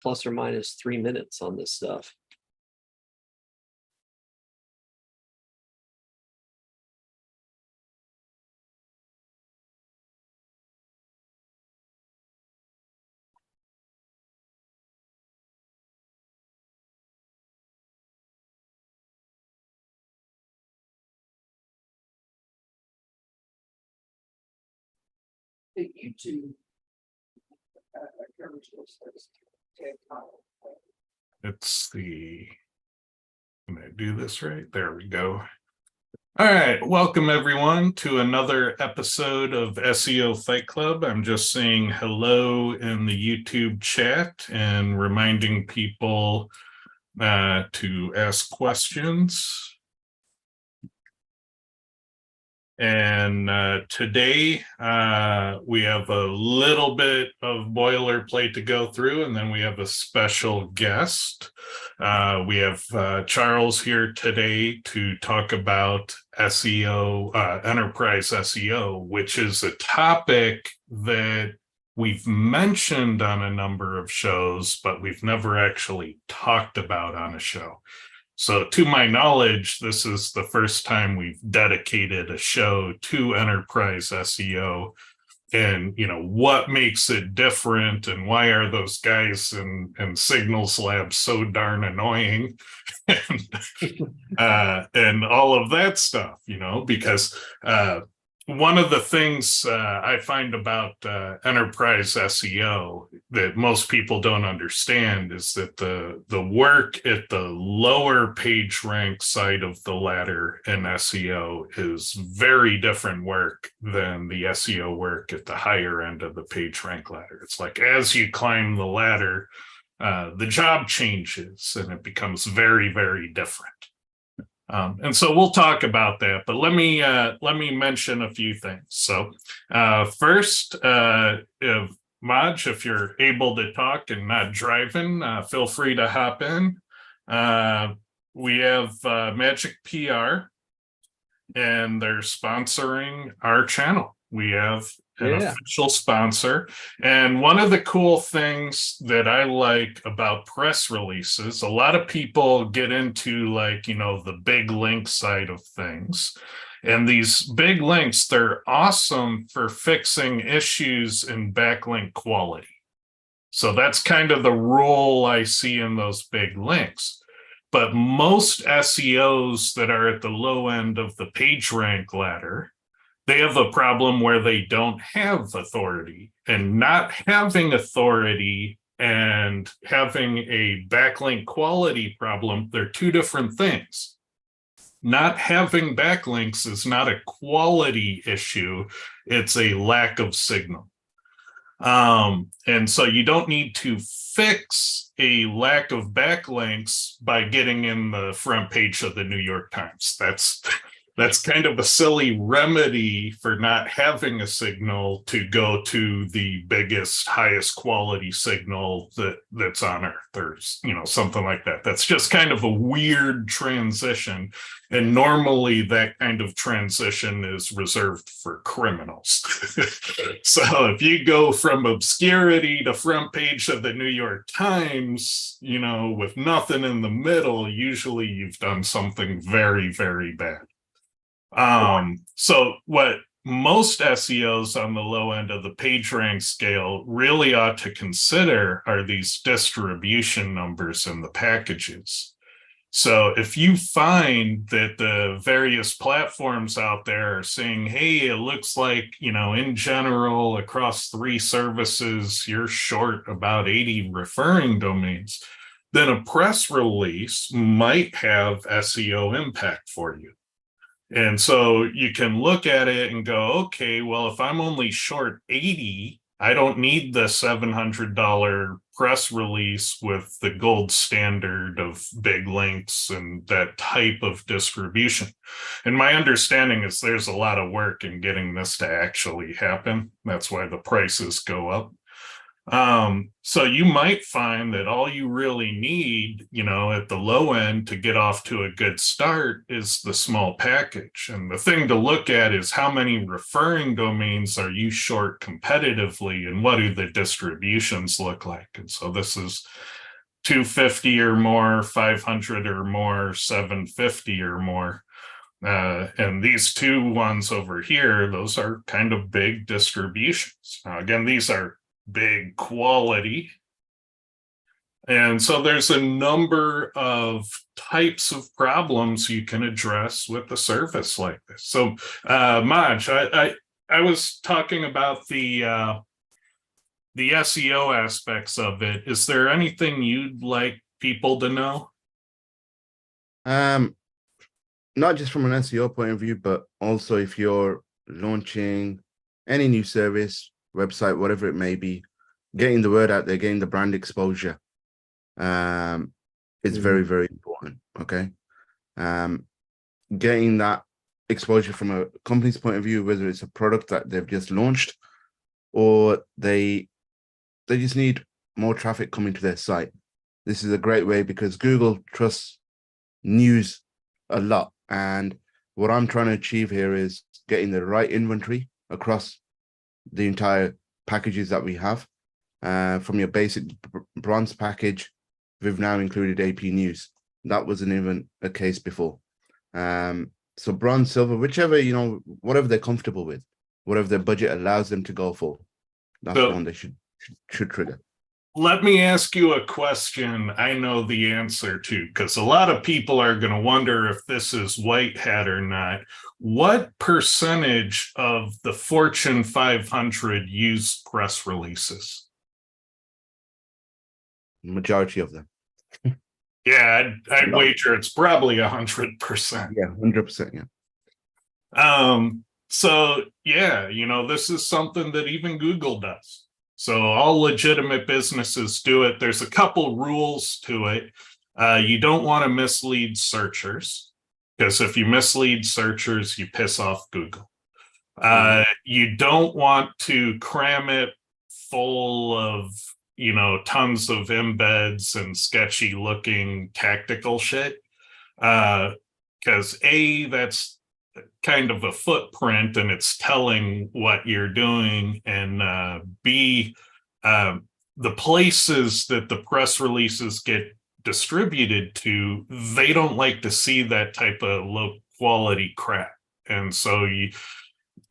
plus or minus 3 minutes on this stuff. YouTube It's can I do this right? There we go. All right, welcome everyone to another episode of SEO Fight Club. I'm just saying hello in the YouTube chat and reminding people to ask questions. And today we have a little bit of boilerplate to go through, and then we have a special guest. We have Charles here today to talk about SEO, enterprise SEO, which is a topic that we've mentioned on a number of shows, but we've never actually talked about on a show. So to my knowledge, this is the first time we've dedicated a show to enterprise SEO and, you know, what makes it different and why are those guys in Signals Labs so darn annoying and all of that stuff, you know, because one of the things I find about enterprise SEO that most people don't understand is that the work at the lower page rank side of the ladder in SEO is very different work than the SEO work at the higher end of the page rank ladder. It's like as you climb the ladder, the job changes and it becomes very, very different. And so we'll talk about that, but let me mention a few things. So first, if Maj, if you're able to talk and not driving, feel free to hop in. We have Magic PR, and they're sponsoring our channel. We have an official sponsor. And one of the cool things that I like about press releases, a lot of people get into like, you know, the big link side of things. And these big links, they're awesome for fixing issues in backlink quality. So that's kind of the role I see in those big links. But most SEOs that are at the low end of the page rank ladder, they have a problem where they don't have authority, and not having authority and having a backlink quality problem, they're two different things. Not having backlinks is not a quality issue, it's a lack of signal. And so you don't need to fix a lack of backlinks by getting in the front page of the New York Times. That's kind of a silly remedy for not having a signal to go to the biggest, highest quality signal that's on Earth, or, you know, something like that. That's just kind of a weird transition. And normally that kind of transition is reserved for criminals. So if you go from obscurity to front page of the New York Times, you know, with nothing in the middle, usually you've done something very, very bad. So what most SEOs on the low end of the page rank scale really ought to consider are these distribution numbers in the packages. So if you find that the various platforms out there are saying, hey, it looks like, you know, in general, across 3 services, you're short about 80 referring domains, then a press release might have SEO impact for you. And so you can look at it and go, okay, well, if I'm only short 80, I don't need the $700 press release with the gold standard of big links and that type of distribution. And my understanding is there's a lot of work in getting this to actually happen. That's why the prices go up. So you might find that all you really need, at the low end to get off to a good start is the small package. And the thing to look at is how many referring domains are you short competitively, and what do the distributions look like? And so this is 250 or more, 500 or more, 750 or more. And these two ones over here, those are kind of big distributions. Now, again, these are big quality. And so there's a number of types of problems you can address with a service like this. So, Maj, I was talking about the SEO aspects of it. Is there anything you'd like people to know? Not just from an SEO point of view, but also if you're launching any new service, website, whatever it may be, getting the word out there, getting the brand exposure, is very, very important. Okay. Getting that exposure from a company's point of view, whether it's a product that they've just launched or they just need more traffic coming to their site. This is a great way because Google trusts news a lot. And what I'm trying to achieve here is getting the right inventory across the entire packages that we have. From your basic bronze package, we've now included AP News. That wasn't even a case before. So bronze, silver, whichever, whatever they're comfortable with, whatever their budget allows them to go for, that's the one they should trigger. Let me ask you a question I know the answer to, because a lot of people are going to wonder if this is white hat or not. What percentage of the Fortune 500 use press releases? Majority of them. Yeah, I'd wager it's probably 100%. Yeah, 100%. Yeah. So yeah, this is something that even Google does. So all legitimate businesses do it. There's a couple rules to it. You don't want to mislead searchers, because if you mislead searchers, you piss off Google. You don't want to cram it full of, tons of embeds and sketchy looking tactical shit. Because that's kind of a footprint and it's telling what you're doing, and B, the places that the press releases get distributed to, they don't like to see that type of low quality crap. And so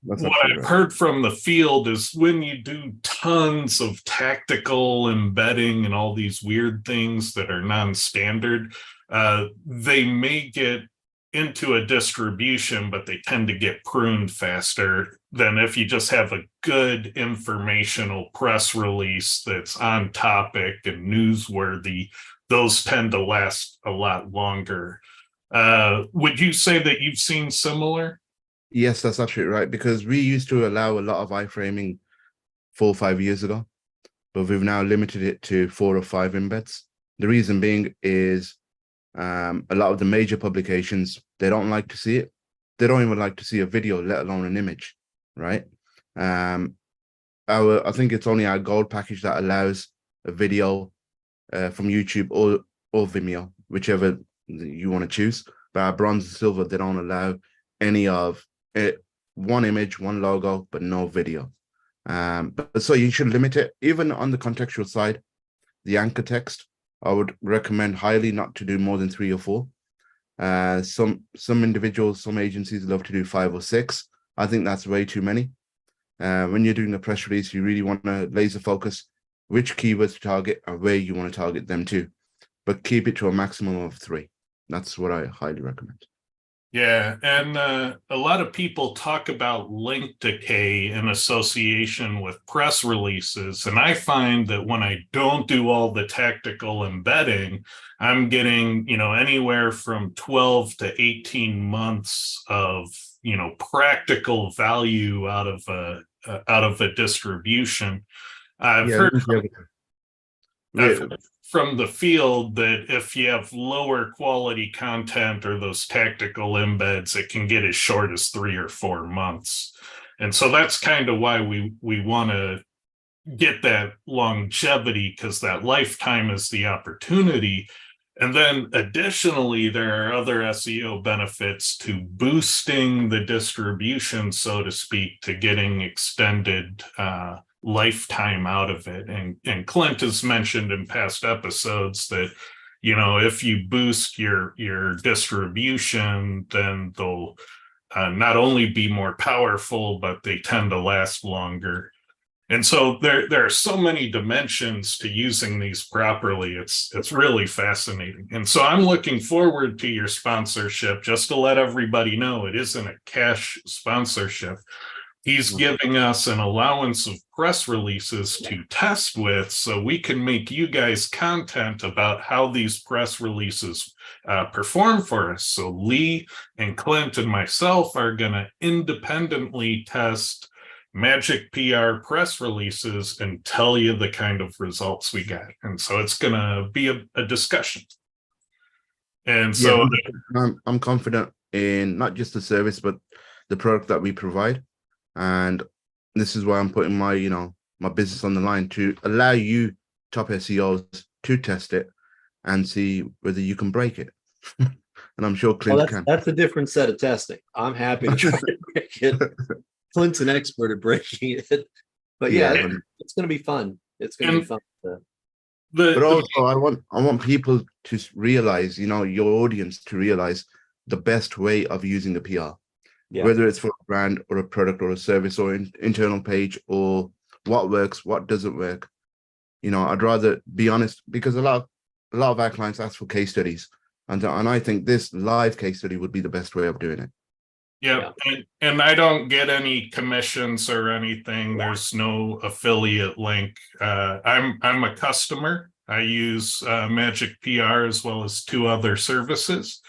what I've heard from the field is when you do tons of tactical embedding and all these weird things that are non-standard, they may get into a distribution, but they tend to get pruned faster than if you just have a good informational press release that's on topic and newsworthy. Those tend to last a lot longer. Would you say that you've seen similar? Yes, that's absolutely right, because we used to allow a lot of iframing 4 or 5 years ago, but we've now limited it to 4 or 5 embeds. The reason being is a lot of the major publications, they don't like to see it. They don't even like to see a video, let alone an image, right? I think it's only our gold package that allows a video from YouTube or Vimeo, whichever you want to choose. But our bronze and silver, they don't allow any of it, one image, one logo, but no video. But so you should limit it. Even on the contextual side, the anchor text, I would recommend highly not to do more than 3 or 4. Some individuals, some agencies love to do 5 or 6. I think that's way too many. When you're doing a press release, you really want to laser focus which keywords to target and where you want to target them to, but keep it to a maximum of 3. That's what I highly recommend. Yeah, and a lot of people talk about link decay in association with press releases, and I find that when I don't do all the tactical embedding, I'm getting, anywhere from 12 to 18 months of, practical value out of a distribution. I've heard from the field that if you have lower quality content or those tactical embeds, it can get as short as 3 or 4 months. And so that's kind of why we want to, get that longevity, because that lifetime is the opportunity. And then additionally, there are other SEO benefits to boosting the distribution, so to speak, to getting extended lifetime out of it. And Clint has mentioned in past episodes that, you know, if you boost your distribution, then they'll not only be more powerful, but they tend to last longer. And so there are so many dimensions to using these properly. It's really fascinating. And so I'm looking forward to your sponsorship. Just to let everybody know, it isn't a cash sponsorship. He's giving us an allowance of press releases to test with, so we can make you guys content about how these press releases perform for us. So Lee and Clint and myself are going to independently test Magic PR press releases and tell you the kind of results we get. And so it's going to be a discussion. And so I'm confident in not just the service, but the product that we provide. And this is why I'm putting my, you know, my business on the line to allow you top SEOs to test it and see whether you can break it. And I'm sure Clint can. That's a different set of testing. I'm happy to try to break it. Clint's an expert at breaking it, but yeah, it's going to be fun. It's going to be fun. But also, I want people to realize, you know, your audience to realize the best way of using the PR, whether it's for a brand or a product or a service or internal page, or what works, what doesn't work. You know, I'd rather be honest, because a lot of our clients ask for case studies, and I think this live case study would be the best way of doing it. Yeah. And I don't get any commissions or anything. There's no affiliate link. I'm a customer. I use Magic PR as well as 2 other services.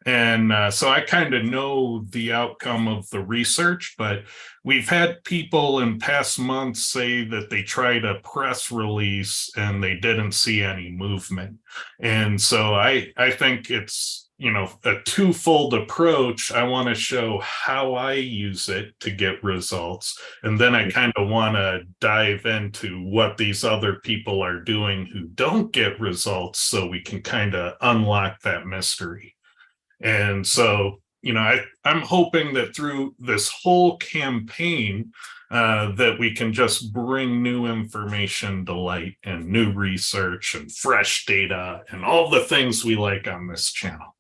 And so I kind of know the outcome of the research, but we've had people in past months say that they tried a press release and they didn't see any movement. And so I think it's, you know, a twofold approach. I want to show how I use it to get results. And then I kind of want to dive into what these other people are doing who don't get results, so we can kind of unlock that mystery. And so, you know, I'm hoping that through this whole campaign, that we can just bring new information to light and new research and fresh data and all the things we like on this channel.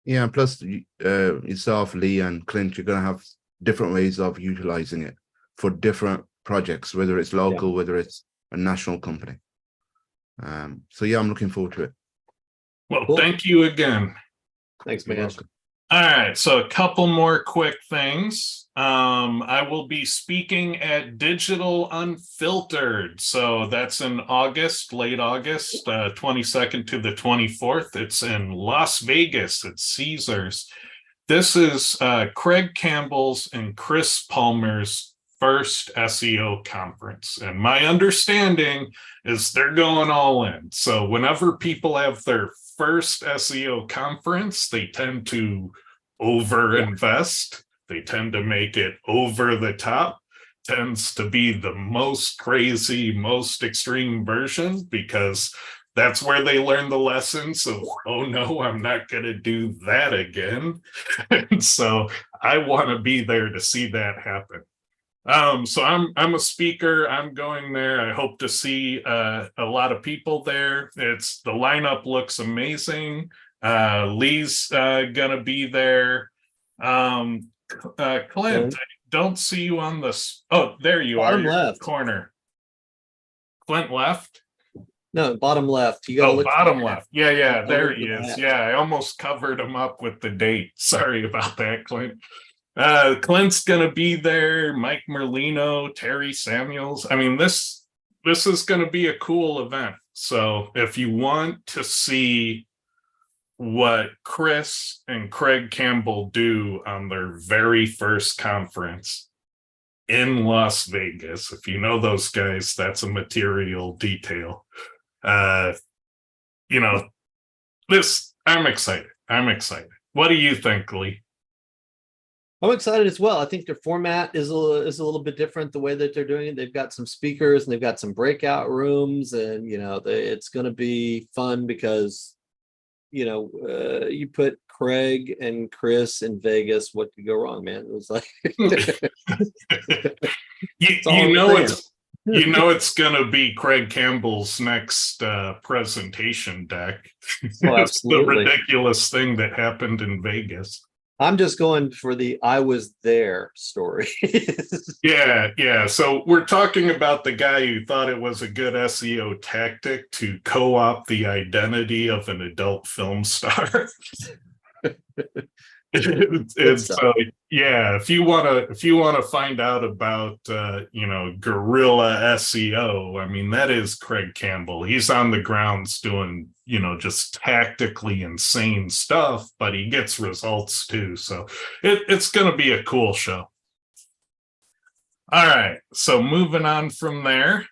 Yeah, plus yourself, Lee and Clint, you're going to have different ways of utilizing it for different projects, whether it's local, whether it's a national company. So yeah, I'm looking forward to it. Well, thank you again. Thanks, man. All right, so a couple more quick things. I will be speaking at Digital Unfiltered. So that's in August, late August, 22nd to the 24th. It's in Las Vegas at Caesars. This is Craig Campbell's and Chris Palmer's first SEO conference. And my understanding is they're going all in. So whenever people have their first SEO conference, they tend to overinvest. They tend to make it over the top. Tends to be the most crazy, most extreme version, because that's where they learn the lessons of, oh no, I'm not going to do that again. And so I want to be there to see that happen. So I'm a speaker. I'm going there. I hope to see a lot of people there. The lineup looks amazing. Lee's gonna be there. Clint, I don't see you on this. Oh, there you are. Bottom left Corner. Clint left. No, bottom left. You got bottom left. Yeah, there he is. Yeah, I almost covered him up with the date. Sorry about that, Clint. Clint's gonna be there, Mike Merlino, Terry Samuels. I mean, this is gonna be a cool event. So if you want to see what Chris and Craig Campbell do on their very first conference in Las Vegas, if you know those guys, that's a material detail. You know, I'm excited. What do you think, Lee? I'm excited as well. I think their format is a little bit different. The way that they're doing it, they've got some speakers and they've got some breakout rooms, and it's going to be fun because you put Craig and Chris in Vegas. What could go wrong, man? It was like it's gonna be Craig Campbell's next presentation deck. Oh, It's the absolutely. ridiculous thing that happened in Vegas. I'm just going for the I was there story. Yeah. So we're talking about the guy who thought it was a good SEO tactic to co-opt the identity of an adult film star. It's yeah, if you want to find out about guerrilla SEO, I mean, that is Craig Campbell. He's on the grounds doing just tactically insane stuff, but he gets results too. So it's going to be a cool show. All right, so moving on from there,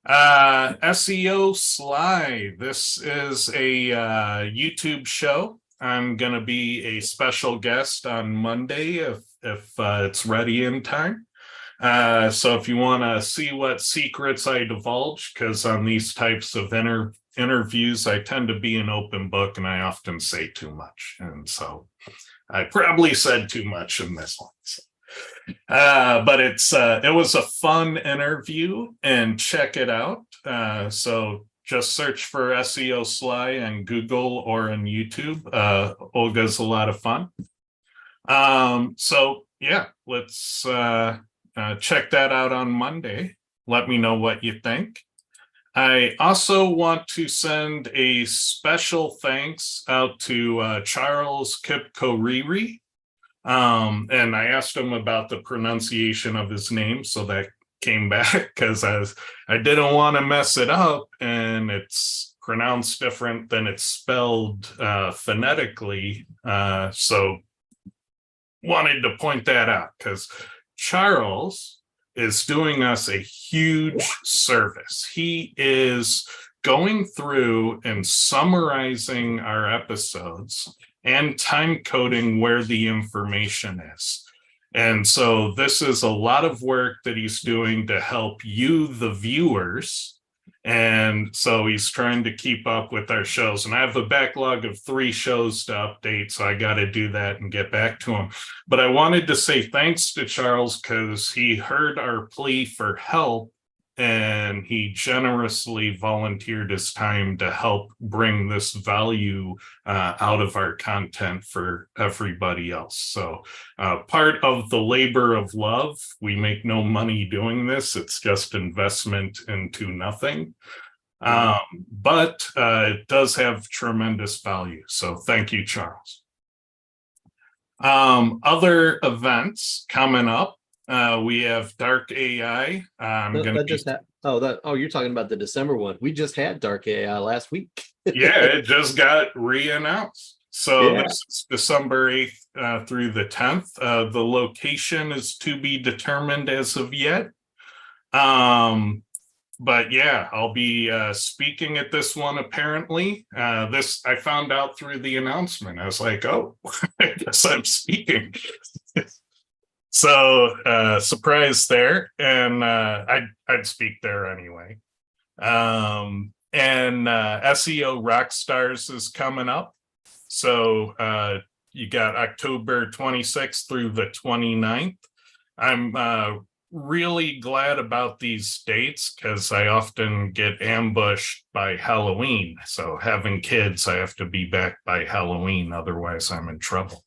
SEO Sly. This is a YouTube show. I'm going to be a special guest on Monday if it's ready in time. So if you want to see what secrets I divulge, because on these types of interviews, I tend to be an open book and I often say too much. And so I probably said too much in this one. So. But it was a fun interview, and check it out. So just search for SEO Sly on Google or on YouTube. Olga's a lot of fun. So yeah, let's check that out on Monday. Let me know what you think. I also want to send a special thanks out to Charles Kipkoriri. And I asked him about the pronunciation of his name, so that came back because I didn't want to mess it up, and it's pronounced different than it's spelled phonetically. So wanted to point that out because Charles is doing us a huge service. He is going through and summarizing our episodes and time coding where the information is. And so this is a lot of work that he's doing to help you, the viewers. And so he's trying to keep up with our shows. And I have a backlog of 3 shows to update, so I got to do that and get back to him. But I wanted to say thanks to Charles because he heard our plea for help, and he generously volunteered his time to help bring this value out of our content for everybody else. So part of the labor of love, we make no money doing this. It's just investment into nothing. But it does have tremendous value. So thank you, Charles. Other events coming up. We have Dark AI. You're talking about the December one. We just had Dark AI last week. Yeah, it just got re-announced. So this is December 8th through the 10th. The location is to be determined as of yet. But yeah, I'll be speaking at this one apparently. This I found out through the announcement. I was like, oh, I guess I'm speaking. So surprise there, and I'd speak there anyway. And SEO Rockstars is coming up. So you got October 26th through the 29th. I'm really glad about these dates because I often get ambushed by Halloween. So having kids, I have to be back by Halloween, otherwise I'm in trouble.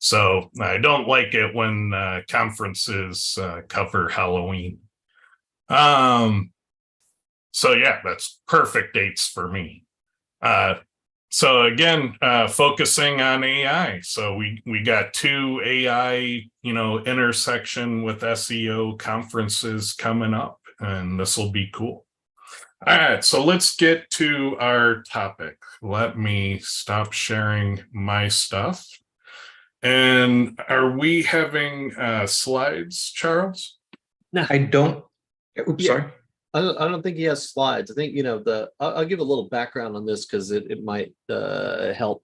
So I don't like it when conferences cover Halloween. So yeah, that's perfect dates for me. So again, focusing on AI. So we got 2 AI, intersection with SEO conferences coming up, and this will be cool. All right, so let's get to our topic. Let me stop sharing my stuff. And are we having slides, Charles? No, I don't. Oops, sorry. I don't think he has slides. I think I'll give a little background on this because it might help.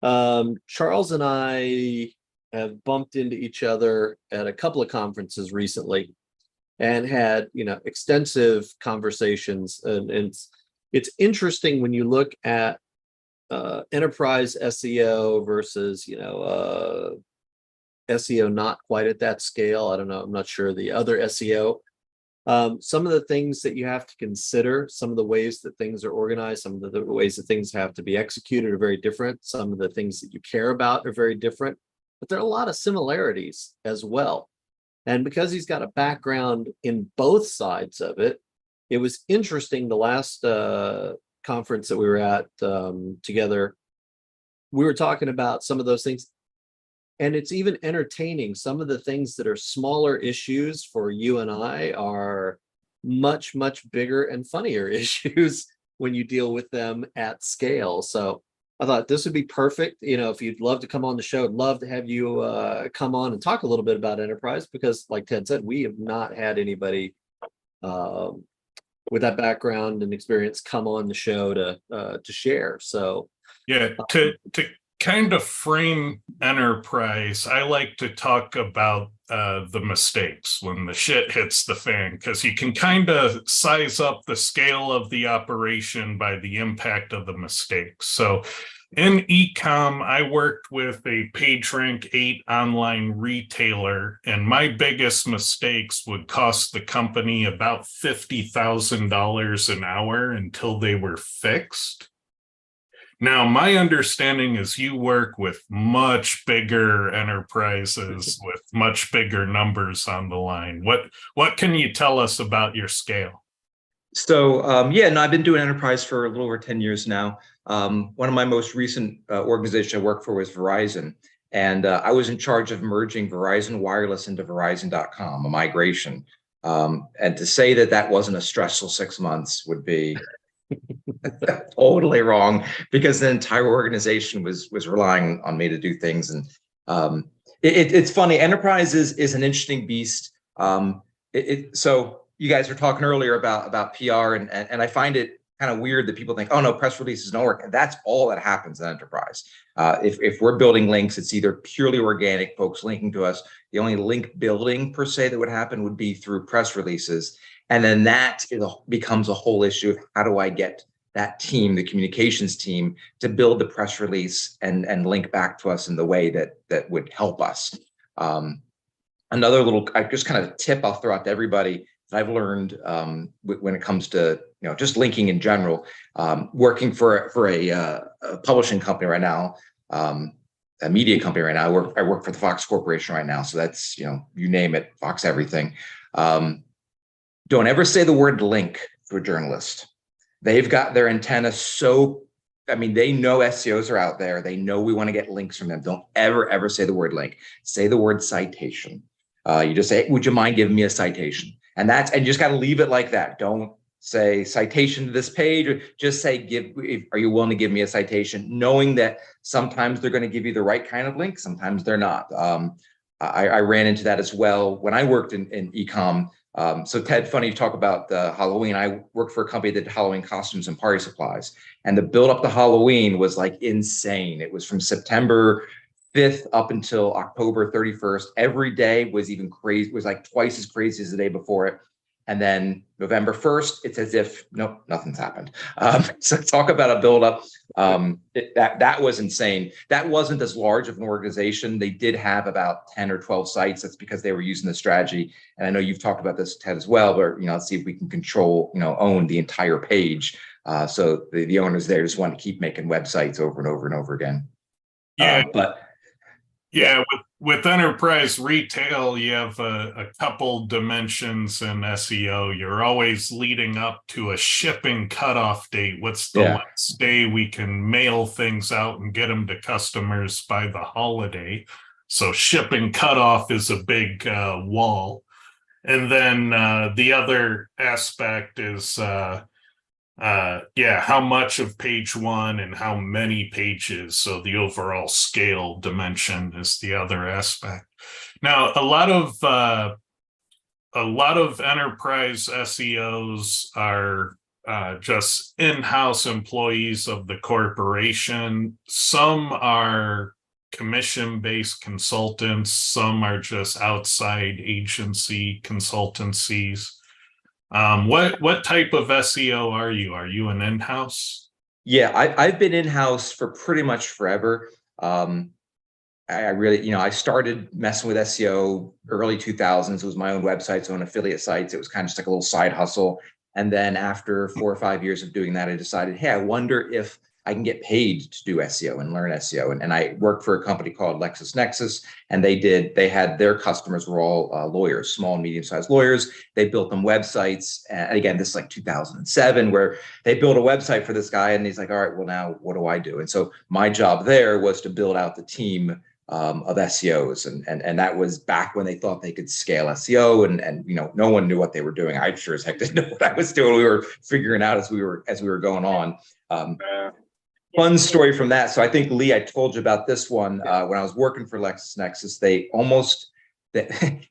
Charles and I have bumped into each other at a couple of conferences recently and had, extensive conversations. And it's interesting when you look at enterprise SEO versus, SEO not quite at that scale. I don't know. I'm not sure the other SEO. Some of the things that you have to consider, some of the ways that things are organized, some of the ways that things have to be executed are very different. Some of the things that you care about are very different, but there are a lot of similarities as well. And because he's got a background in both sides of it, it was interesting. The last conference that we were at together, we were talking about some of those things. And it's even entertaining. Some of the things that are smaller issues for you and I are much, much bigger and funnier issues when you deal with them at scale. So I thought this would be perfect. If you'd love to come on the show, I'd love to have you come on and talk a little bit about enterprise, because like Ted said, we have not had anybody with that background and experience come on the show to share. So yeah, to kind of frame enterprise, I like to talk about the mistakes when the shit hits the fan, because you can kind of size up the scale of the operation by the impact of the mistakes. So in ecom, I worked with a PageRank 8 online retailer, and my biggest mistakes would cost the company about $50,000 an hour until they were fixed. Now, my understanding is you work with much bigger enterprises with much bigger numbers on the line. What can you tell us about your scale? So I've been doing enterprise for a little over 10 years now. One of my most recent organizations I worked for was Verizon, and I was in charge of merging Verizon Wireless into Verizon.com, a migration. And to say that wasn't a stressful 6 months would be totally wrong, because the entire organization was relying on me to do things. And it's funny, enterprise is an interesting beast. So you guys were talking earlier about PR, and I find it kind of weird that people think, oh no, press releases don't work. And that's all that happens in enterprise. If we're building links, it's either purely organic, folks linking to us. The only link building per se that would happen would be through press releases. And then that becomes a whole issue of how do I get that team, the communications team, to build the press release and link back to us in the way that would help us. Another little, just kind of tip I'll throw out to everybody that I've learned when it comes to just linking in general. Working for a publishing company right now, a media company right now. I work for the Fox Corporation right now, so that's you name it, Fox everything. Don't ever say the word link to a journalist. They've got their antenna they know SEOs are out there. They know we want to get links from them. Don't ever say the word link. Say the word citation. You just say, would you mind giving me a citation? And you just got to leave it like that. Don't say citation to this page, or just say, are you willing to give me a citation? Knowing that sometimes they're going to give you the right kind of link, sometimes they're not. I ran into that as well when I worked in ecom. So Ted, funny you talk about Halloween. I worked for a company that did Halloween costumes and party supplies, and the build up to Halloween was like insane. It was from September 5th up until October 31st. Every day was even crazy. It was like twice as crazy as the day before it. And then November 1st, it's as if, nope, nothing's happened. So talk about a buildup. That was insane. That wasn't as large of an organization. They did have about 10 or 12 sites. That's because they were using the strategy. And I know you've talked about this, Ted, as well, but let's see if we can control, own the entire page. So the owners there just want to keep making websites over and over and over again. Yeah. Yeah, with enterprise retail, you have a couple dimensions in SEO. You're always leading up to a shipping cutoff date. What's the last day we can mail things out and get them to customers by the holiday? So shipping cutoff is a big wall. And then the other aspect is how much of page one and how many pages. So the overall scale dimension is the other aspect. Now, a lot of enterprise SEOs are just in-house employees of the corporation. Some are commission-based consultants. Some are just outside agency consultancies. What type of SEO are you? Are you an in-house? Yeah, I've been in-house for pretty much forever. I really, I started messing with SEO early 2000s. It was my own websites, own affiliate sites. It was kind of just like a little side hustle. And then after 4 or 5 years of doing that, I decided, hey, I wonder if I can get paid to do SEO and learn SEO. And I worked for a company called LexisNexis, and they had their customers were all lawyers, small and medium-sized lawyers. They built them websites. And again, this is like 2007, where they built a website for this guy, and he's like, all right, well, now what do I do? And so my job there was to build out the team of SEOs, and that was back when they thought they could scale SEO, and no one knew what they were doing. I sure as heck didn't know what I was doing. We were figuring out as we were going on. Fun story from that. So I think, Lee, I told you about this one when I was working for LexisNexis.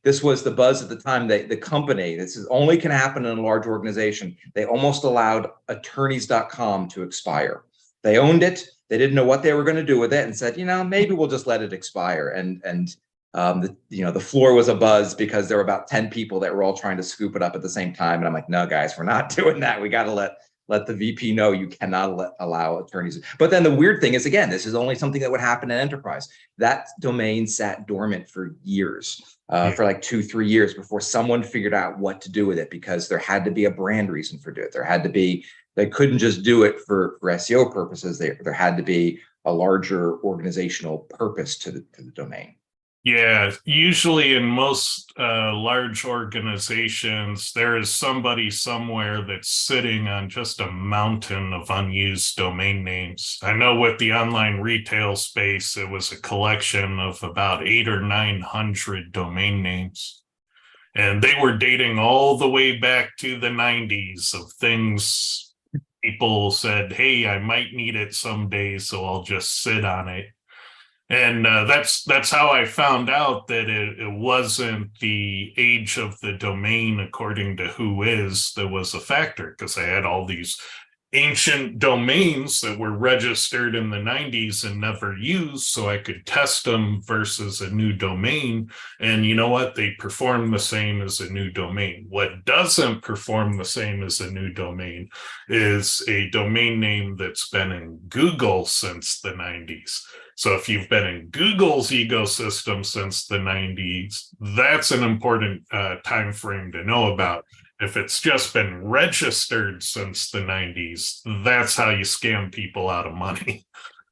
This was the buzz at the time. The company, this is only can happen in a large organization. They almost allowed attorneys.com to expire. They owned it. They didn't know what they were going to do with it, and said, maybe we'll just let it expire. And the floor was abuzz because there were about 10 people that were all trying to scoop it up at the same time. And I'm like, no, guys, we're not doing that. We got to let the VP know you cannot allow attorneys. But then the weird thing is, again, this is only something that would happen in Enterprise. That domain sat dormant for years, for like 2-3 years before someone figured out what to do with it, because there had to be a brand reason for it. They couldn't just do it for SEO purposes. There had to be a larger organizational purpose to the domain. Yeah, usually in most large organizations, there is somebody somewhere that's sitting on just a mountain of unused domain names. I know with the online retail space, it was a collection of about 800 or 900 domain names. And they were dating all the way back to the 90s of things people said, hey, I might need it someday, so I'll just sit on it. And that's how I found out that it wasn't the age of the domain according to Whois that was a factor, because I had all these ancient domains that were registered in the 90s and never used, so I could test them versus a new domain. And you know what? They perform the same as a new domain. What doesn't perform the same as a new domain is a domain name that's been in Google since the 90s. So if you've been in Google's ecosystem since the 90s, that's an important time frame to know about. If it's just been registered since the 90s, that's how you scam people out of money.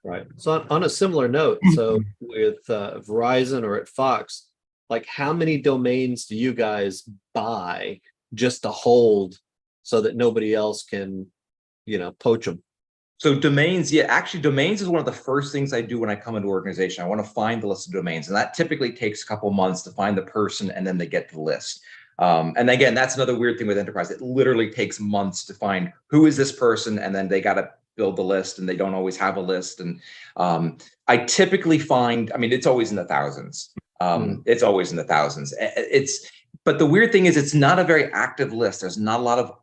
Right. So on a similar note, so with Verizon or at Fox, like how many domains do you guys buy just to hold so that nobody else can, poach them? So domains, actually domains is one of the first things I do when I come into an organization. I want to find the list of domains, and that typically takes a couple months to find the person, and then they get to the list. And again, that's another weird thing with Enterprise. It literally takes months to find who is this person, and then they got to build the list, and they don't always have a list. And I typically find, it's always in the thousands. It's always in the thousands. But the weird thing is, it's not a very active list. There's not a lot of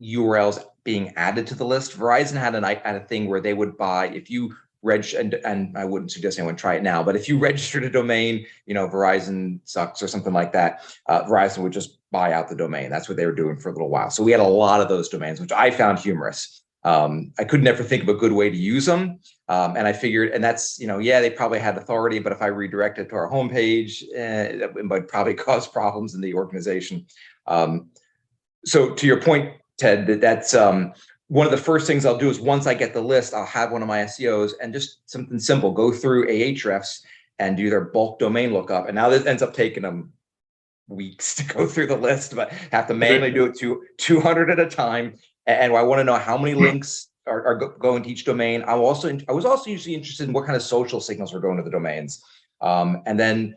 URLs being added to the list. Verizon had a thing where they would buy, if you and I wouldn't suggest anyone try it now, but if you registered a domain, Verizon sucks or something like that, Verizon would just buy out the domain. That's what they were doing for a little while. So we had a lot of those domains, which I found humorous. I could never think of a good way to use them. And I figured, and that's, they probably had authority, but if I redirect it to our homepage, it might probably cause problems in the organization. So to your point, Ted, that's one of the first things I'll do is once I get the list, I'll have one of my SEOs and just something simple, go through Ahrefs and do their bulk domain lookup. And now this ends up taking them weeks to go through the list, but have to manually do it to 200 at a time. And I want to know how many links are going to each domain. I was also usually interested in what kind of social signals are going to the domains. And then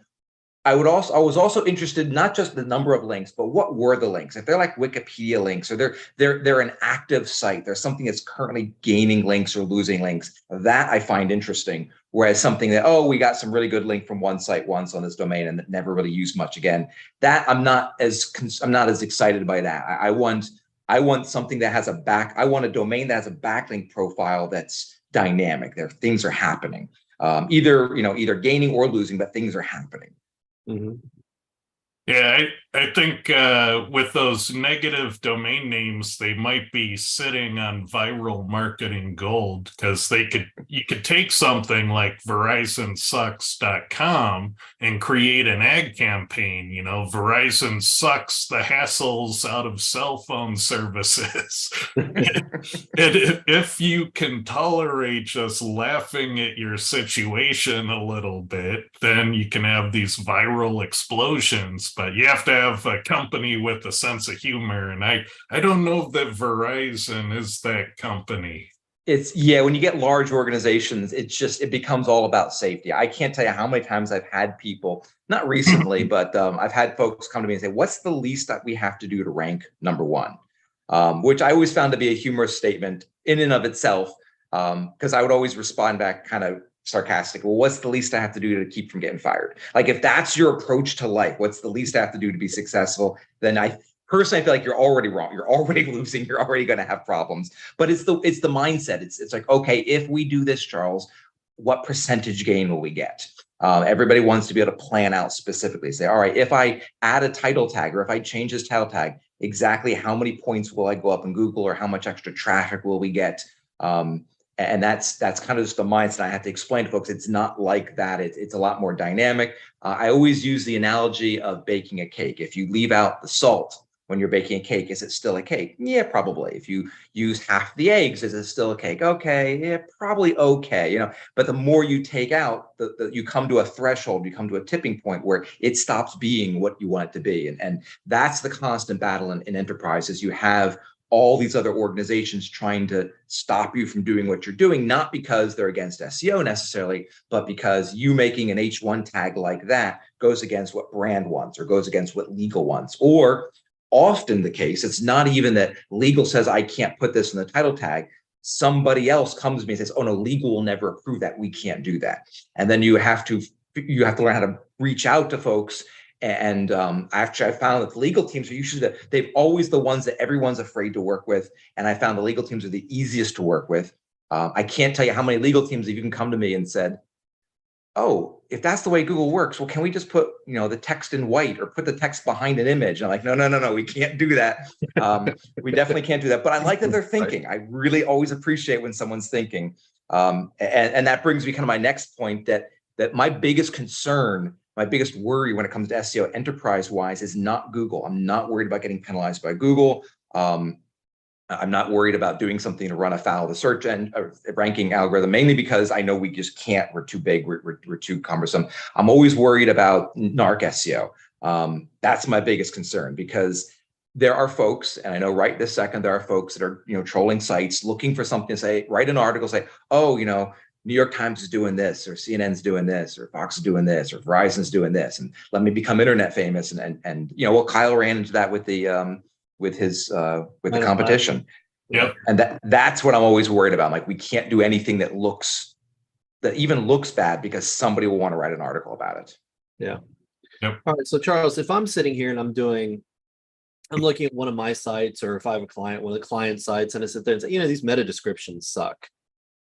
I was also interested not just the number of links, but what were the links? If they're like Wikipedia links, or they're an active site, there's something that's currently gaining links or losing links, that I find interesting. Whereas something that, we got some really good link from one site once on this domain and never really used much again, that I'm not as excited by that. I want something that has I want a domain that has a backlink profile that's dynamic. Things are happening. either gaining or losing, but things are happening. Mhm. Yeah, I think with those negative domain names, they might be sitting on viral marketing gold, because you could take something like VerizonSucks.com and create an ad campaign, Verizon sucks the hassles out of cell phone services. And if you can tolerate just laughing at your situation a little bit, then you can have these viral explosions. But you have to have a company with a sense of humor. And I don't know that Verizon is that company. When you get large organizations, it becomes all about safety. I can't tell you how many times I've had people, not recently, but I've had folks come to me and say, what's the least that we have to do to rank number one? Which I always found to be a humorous statement in and of itself, because I would always respond back kind of sarcastic. Well, what's the least I have to do to keep from getting fired? Like, if that's your approach to life, what's the least I have to do to be successful? Then I personally feel like you're already wrong. You're already losing. You're already going to have problems. But it's the mindset. It's like, okay, if we do this, Charles, what percentage gain will we get? Everybody wants to be able to plan out specifically. Say, all right, if I add a title tag, or if I change this title tag, exactly how many points will I go up in Google, or how much extra traffic will we get? And that's kind of just the mindset I have to explain to folks. It's not like that. It's a lot more dynamic. I always use the analogy of baking a cake. If you leave out the salt when you're baking a cake, is it still a cake? Yeah, probably. If you use half the eggs, is it still a cake? Okay, yeah, probably okay. But the more you take out, you come to a threshold, you come to a tipping point where it stops being what you want it to be. And that's the constant battle in enterprises. You have all these other organizations trying to stop you from doing what you're doing, not because they're against SEO necessarily, but because you making an H1 tag like that goes against what brand wants, or goes against what legal wants. Or often the case, it's not even that legal says I can't put this in the title tag. Somebody else comes to me and says, oh no, legal will never approve that. We can't do that. And then you have to learn how to reach out to folks. And actually, I found that the legal teams are usually they've always the ones that everyone's afraid to work with. And I found the legal teams are the easiest to work with. I can't tell you how many legal teams have even come to me and said, oh, if that's the way Google works, well, can we just put the text in white, or put the text behind an image? And I'm like, no, we can't do that. We definitely can't do that. But I like that they're thinking. I really always appreciate when someone's thinking. And that brings me kind of my next point, that my biggest concern, my biggest worry when it comes to SEO enterprise-wise is not Google. I'm not worried about getting penalized by Google. I'm not worried about doing something to run afoul of the search and ranking algorithm, mainly because I know we just can't. We're too big. We're too cumbersome. I'm always worried about narc SEO. That's my biggest concern, because there are folks, and I know right this second, there are folks that are trolling sites, looking for something to say, write an article, say, oh, New York Times is doing this, or CNN's doing this, or Fox is doing this, or Verizon's doing this, and let me become internet famous. And well, Kyle ran into that with the competition. Yep. And that's what I'm always worried about. Like, we can't do anything that even looks bad, because somebody will want to write an article about it. Yeah. Yep. All right. So Charles, if I'm sitting here and I'm looking at one of my sites, or if I have a client, one of the client sites, and I sit there and say, these meta descriptions suck.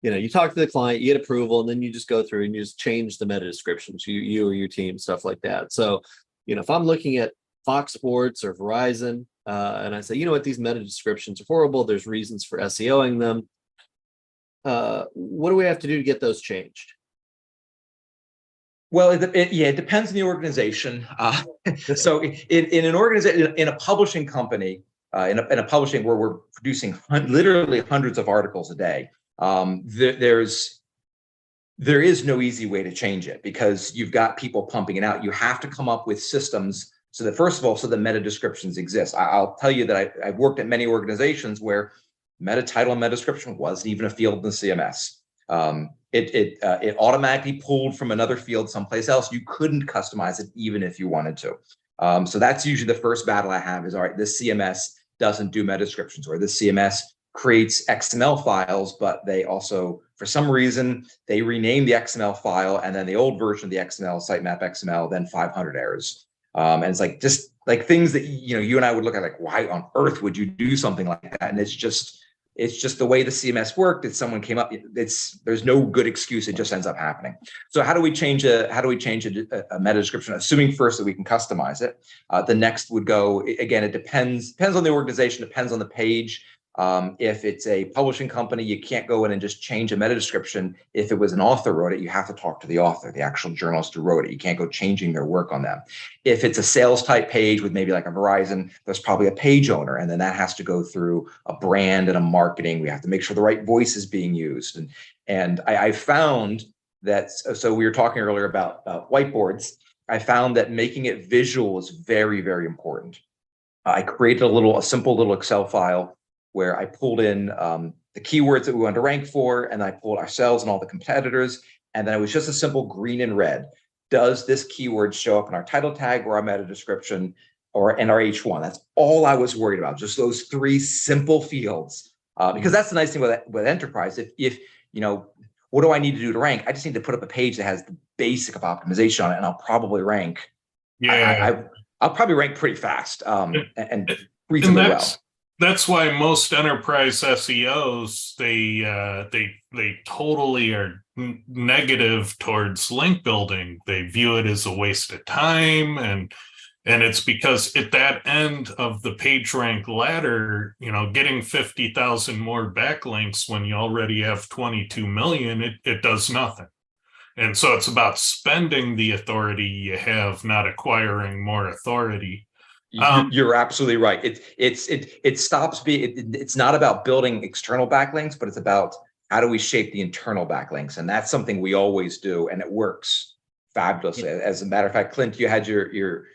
You talk to the client, you get approval, and then you just go through and you just change the meta descriptions, you or your team, stuff like that. So, if I'm looking at Fox Sports or Verizon, and I say, what, these meta descriptions are horrible, there's reasons for SEOing them. What do we have to do to get those changed? Well, it depends on the organization. So in an organization, in a publishing company, in a publishing where we're producing literally hundreds of articles a day, there is no easy way to change it, because you've got people pumping it out. You have to come up with systems so that, first of all, so the meta descriptions exist. I'll tell you that I've worked at many organizations where meta title and meta description wasn't even a field in the CMS. It automatically pulled from another field someplace else. You couldn't customize it even if you wanted to. So that's usually the first battle I have is, all right, this CMS doesn't do meta descriptions, or this CMS creates XML files, but they also, for some reason, they rename the XML file, and then the old version of the XML, sitemap XML, then 500 errors. And it's like, just like things that, you and I would look at, like, why on earth would you do something like that? And it's just, It's just the way the CMS worked. It's someone came up. There's no good excuse. It just ends up happening. So how do we change a meta description? Assuming first that we can customize it. The next would go, again, it depends on the organization, depends on the page. If it's a publishing company, you can't go in and just change a meta description. If it was an author wrote it, you have to talk to the author, the actual journalist who wrote it. You can't go changing their work on them. If it's a sales type page with maybe like a Verizon, there's probably a page owner, and then that has to go through a brand and a marketing. We have to make sure the right voice is being used. And I found that, so we were talking earlier about whiteboards. I found that making it visual is very, very important. I created a simple little Excel file where I pulled in the keywords that we wanted to rank for, and I pulled ourselves and all the competitors, and then it was just a simple green and red. Does this keyword show up in our title tag or our meta description or in our H1? That's all I was worried about, just those 3 simple fields. Because that's the nice thing with Enterprise. If you know, what do I need to do to rank? I just need to put up a page that has the basic of optimization on it, and I'll probably rank. Yeah, I'll probably rank pretty fast and reasonably well. That's why most enterprise SEOs, they totally are negative towards link building. They view it as a waste of time, and it's because at that end of the page rank ladder, you know, getting 50,000 more backlinks when you already have 22 million, it does nothing. And so it's about spending the authority you have, not acquiring more authority. You're absolutely right. It stops being, it's not about building external backlinks, but it's about how do we shape the internal backlinks? And that's something we always do, and it works fabulously. Yeah. As a matter of fact, Clint, you had your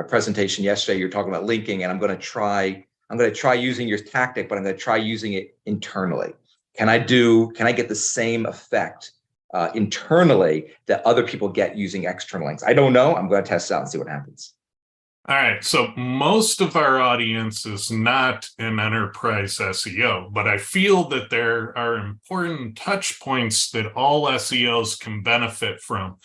presentation yesterday. You're talking about linking, and I'm going to try using your tactic, but I'm going to try using it internally. Can I get the same effect internally that other people get using external links? I don't know. I'm going to test it out and see what happens. All right, so most of our audience is not in enterprise SEO, but I feel that there are important touch points that all SEOs can benefit from.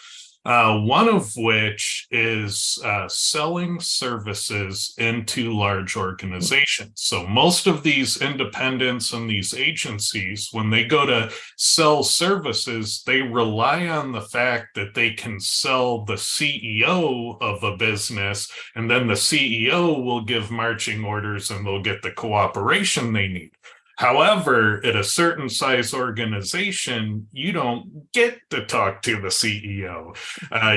One of which is selling services into large organizations. So most of these independents and these agencies, when they go to sell services, they rely on the fact that they can sell the CEO of a business, and then the CEO will give marching orders and they'll get the cooperation they need. However, at a certain size organization, you don't get to talk to the CEO.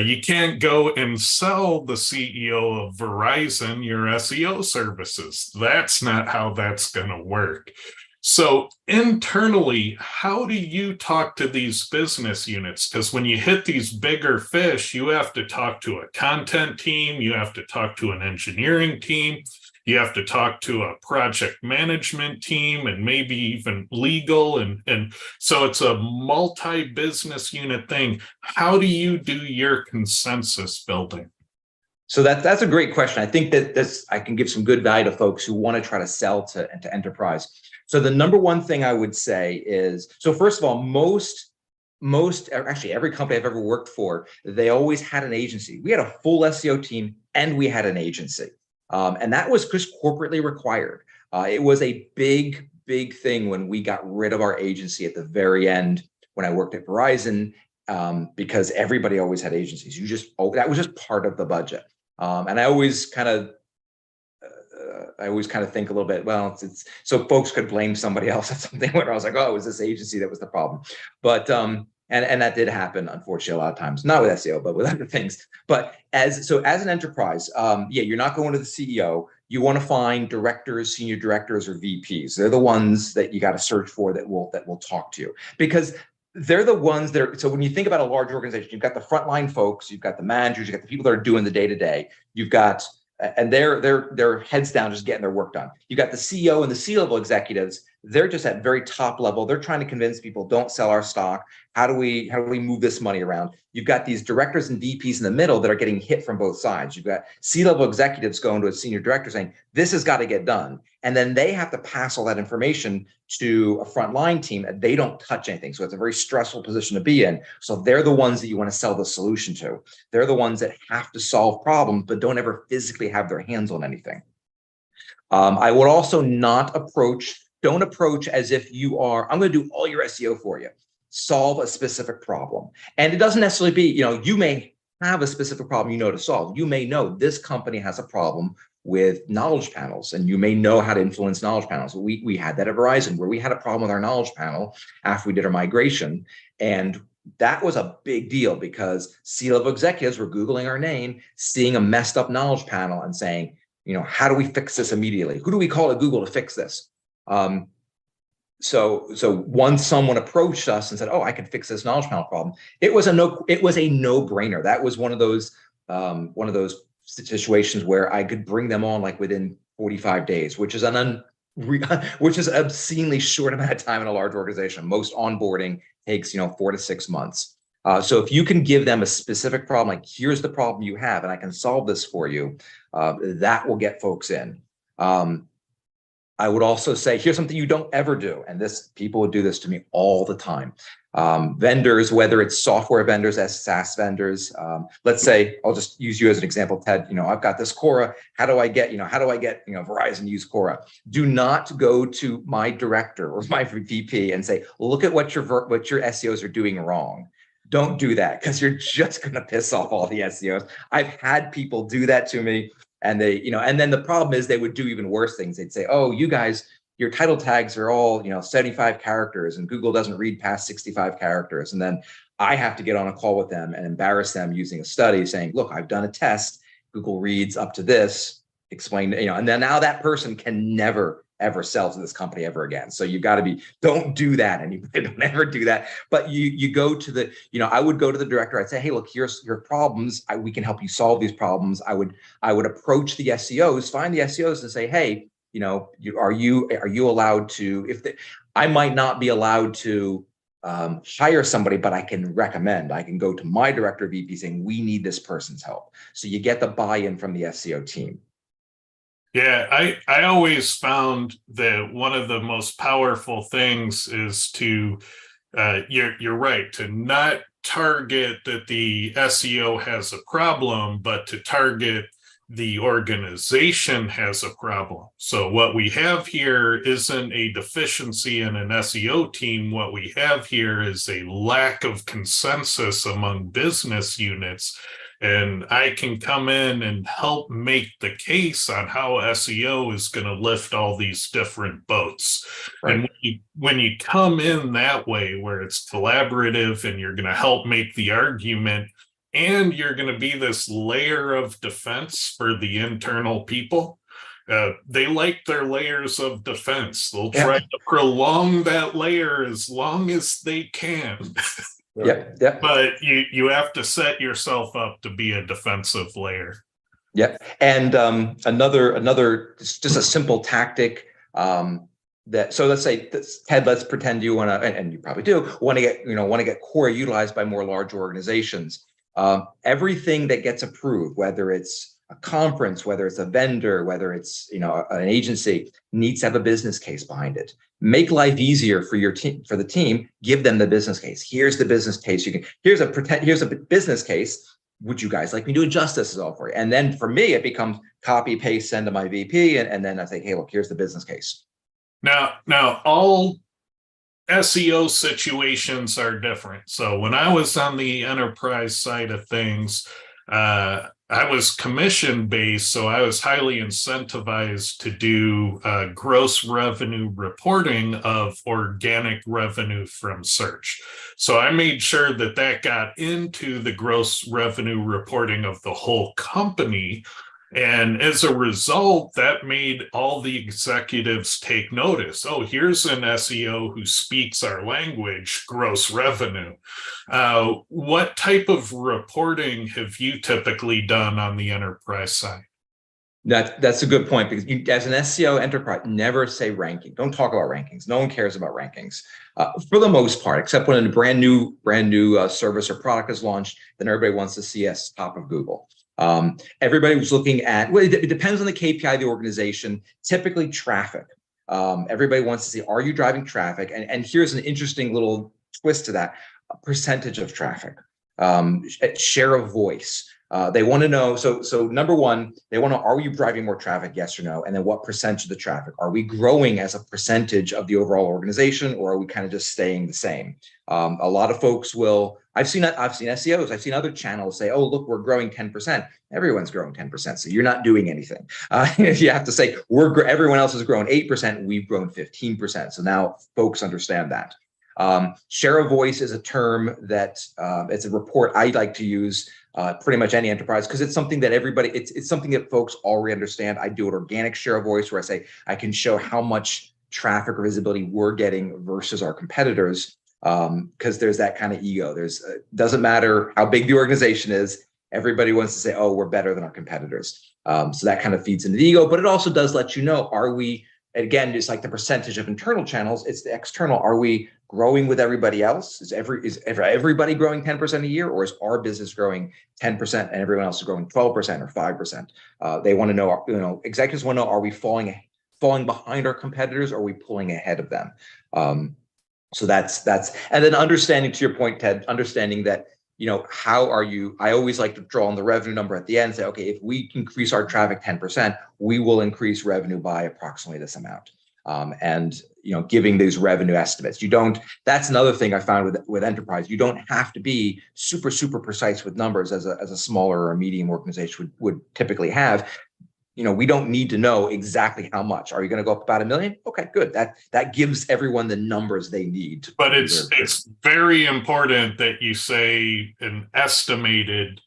You can't go and sell the CEO of Verizon your SEO services. That's not how that's going to work. So internally, how do you talk to these business units? Because when you hit these bigger fish, you have to talk to a content team, you have to talk to an engineering team, you have to talk to a project management team, and maybe even legal. And so it's a multi-business unit thing. How do you do your consensus building? So that's a great question. I think that I can give some good value to folks who want to try to sell to enterprise. So the number one thing I would say is, so first of all, actually every company I've ever worked for, they always had an agency. We had a full SEO team and we had an agency. And that was just corporately required. It was a big thing when we got rid of our agency at the very end when I worked at Verizon, because everybody always had agencies. That was just part of the budget. And I always kind of think a little bit, well, it's so folks could blame somebody else at something where I was like, oh, it was this agency that was the problem. But and that did happen, unfortunately, a lot of times, not with SEO, but with other things. But as an enterprise, yeah, you're not going to the CEO. You want to find directors, senior directors, or VPs. They're the ones that you got to search for that will talk to you, because they're the ones that are, so when you think about a large organization, you've got the frontline folks, you've got the managers, you've got the people that are doing the day-to-day, you've got, and they're heads down just getting their work done. You've got the CEO and the C-level executives. They're just at very top level. They're trying to convince people, don't sell our stock. How do we move this money around? You've got these directors and VPs in the middle that are getting hit from both sides. You've got C-level executives going to a senior director saying, this has got to get done. And then they have to pass all that information to a frontline team, and they don't touch anything. So it's a very stressful position to be in. So they're the ones that you want to sell the solution to. They're the ones that have to solve problems, but don't ever physically have their hands on anything. I would also not approach Don't approach as if you are, I'm going to do all your SEO for you. Solve a specific problem. And it doesn't necessarily be, you may have a specific problem to solve. You may know this company has a problem with knowledge panels, and you may know how to influence knowledge panels. We had that at Verizon, where we had a problem with our knowledge panel after we did our migration. And that was a big deal because C-level executives were Googling our name, seeing a messed up knowledge panel and saying, how do we fix this immediately? Who do we call at Google to fix this? So once someone approached us and said, "Oh, I can fix this knowledge panel problem," it was a no-brainer. That was one of those situations where I could bring them on like within 45 days, which is which is obscenely short amount of time in a large organization. Most onboarding takes 4 to 6 months. So if you can give them a specific problem, like here's the problem you have, and I can solve this for you, that will get folks in. I would also say, here's something you don't ever do. And people would do this to me all the time. Vendors, whether it's software vendors as SaaS vendors, let's say, I'll just use you as an example, Ted, I've got this Quora. How do I get Verizon use Quora? Do not go to my director or my VP and say, look at what your SEOs are doing wrong. Don't do that, because you're just going to piss off all the SEOs. I've had people do that to me. And and then the problem is they would do even worse things. They'd say, "Oh, you guys, your title tags are all, 75 characters, and Google doesn't read past 65 characters." And then I have to get on a call with them and embarrass them using a study saying, "Look, I've done a test. Google reads up to this. Explain, and then now that person can never ever sell to this company ever again." So you got to don't do that. Anybody, don't ever do that. But you go to I would go to the director. I'd say, "Hey, look, here's your problems. We can help you solve these problems." I would approach the SEOs, find the SEOs and say, "Hey, are you allowed to, I might not be allowed to hire somebody, but I can recommend. I can go to my director VP saying, we need this person's help." So you get the buy-in from the SEO team. Yeah, I always found that one of the most powerful things is to, you're right, to not target that the SEO has a problem, but to target the organization has a problem. So what we have here isn't a deficiency in an SEO team. What we have here is a lack of consensus among business units. And I can come in and help make the case on how SEO is going to lift all these different boats. Right. And when you come in that way, where it's collaborative and you're going to help make the argument, and you're going to be this layer of defense for the internal people, they like their layers of defense. They'll try to prolong that layer as long as they can. Yeah. But you have to set yourself up to be a defensive layer. Yeah. And another just a simple tactic so let's say, Ted, let's pretend you want to, and you probably do, want to get Quora utilized by more large organizations. Everything that gets approved, whether it's a conference, whether it's a vendor, whether it's an agency, needs to have a business case behind it. Make life easier for your team, for the team. Give them the business case. Here's the business case. Here's a business case. Would you guys like me to adjust this as all for you? And then for me, it becomes copy, paste, send to my VP, and then I say, "Hey, look, here's the business case." Now all SEO situations are different. So when I was on the enterprise side of things, I was commission based, so I was highly incentivized to do gross revenue reporting of organic revenue from search. So I made sure that got into the gross revenue reporting of the whole company. And as a result, that made all the executives take notice. Oh, here's an SEO who speaks our language, gross revenue. What type of reporting have you typically done on the enterprise side? That's a good point, because as an SEO enterprise, never say ranking. Don't talk about rankings. No one cares about rankings for the most part, except when a brand new service or product is launched. Then everybody wants to see us top of Google. Everybody was looking at, well, it depends on the KPI of the organization, typically traffic. Everybody wants to see, are you driving traffic? And here's an interesting little twist to that: a percentage of traffic, share of voice. They want to know, so number one, they want to know, are we driving more traffic, yes or no? And then what percentage of the traffic? Are we growing as a percentage of the overall organization, or are we kind of just staying the same? A lot of folks will, I've seen SEOs, I've seen other channels say, oh, look, we're growing 10%. Everyone's growing 10%, so you're not doing anything. You have to say, everyone else has grown 8%, we've grown 15%. So now folks understand that. Share of voice is a term that it's a report I like to use pretty much any enterprise, because it's something that everybody, it's something that folks already understand. I do an organic share of voice where I say I can show how much traffic or visibility we're getting versus our competitors, because there's that kind of ego. Doesn't matter how big the organization is, everybody wants to say, oh, we're better than our competitors. So that kind of feeds into the ego, but it also does let you know, are we, again, just like the percentage of internal channels, it's the external. Are we growing with everybody else? Is everybody growing 10% a year, or is our business growing 10% and everyone else is growing 12% or 5%? They want to know, executives want to know, are we falling behind our competitors, or are we pulling ahead of them? So that's, and then understanding, to your point, Ted, understanding that, how are you, I always like to draw on the revenue number at the end and say, okay, if we increase our traffic 10%, we will increase revenue by approximately this amount. And giving these revenue estimates. That's another thing I found with enterprise. You don't have to be super, super precise with numbers as a smaller or medium organization would typically have. We don't need to know exactly how much. Are you going to go up about $1 million? Okay, good. That gives everyone the numbers they need. But it's very important that you say an estimated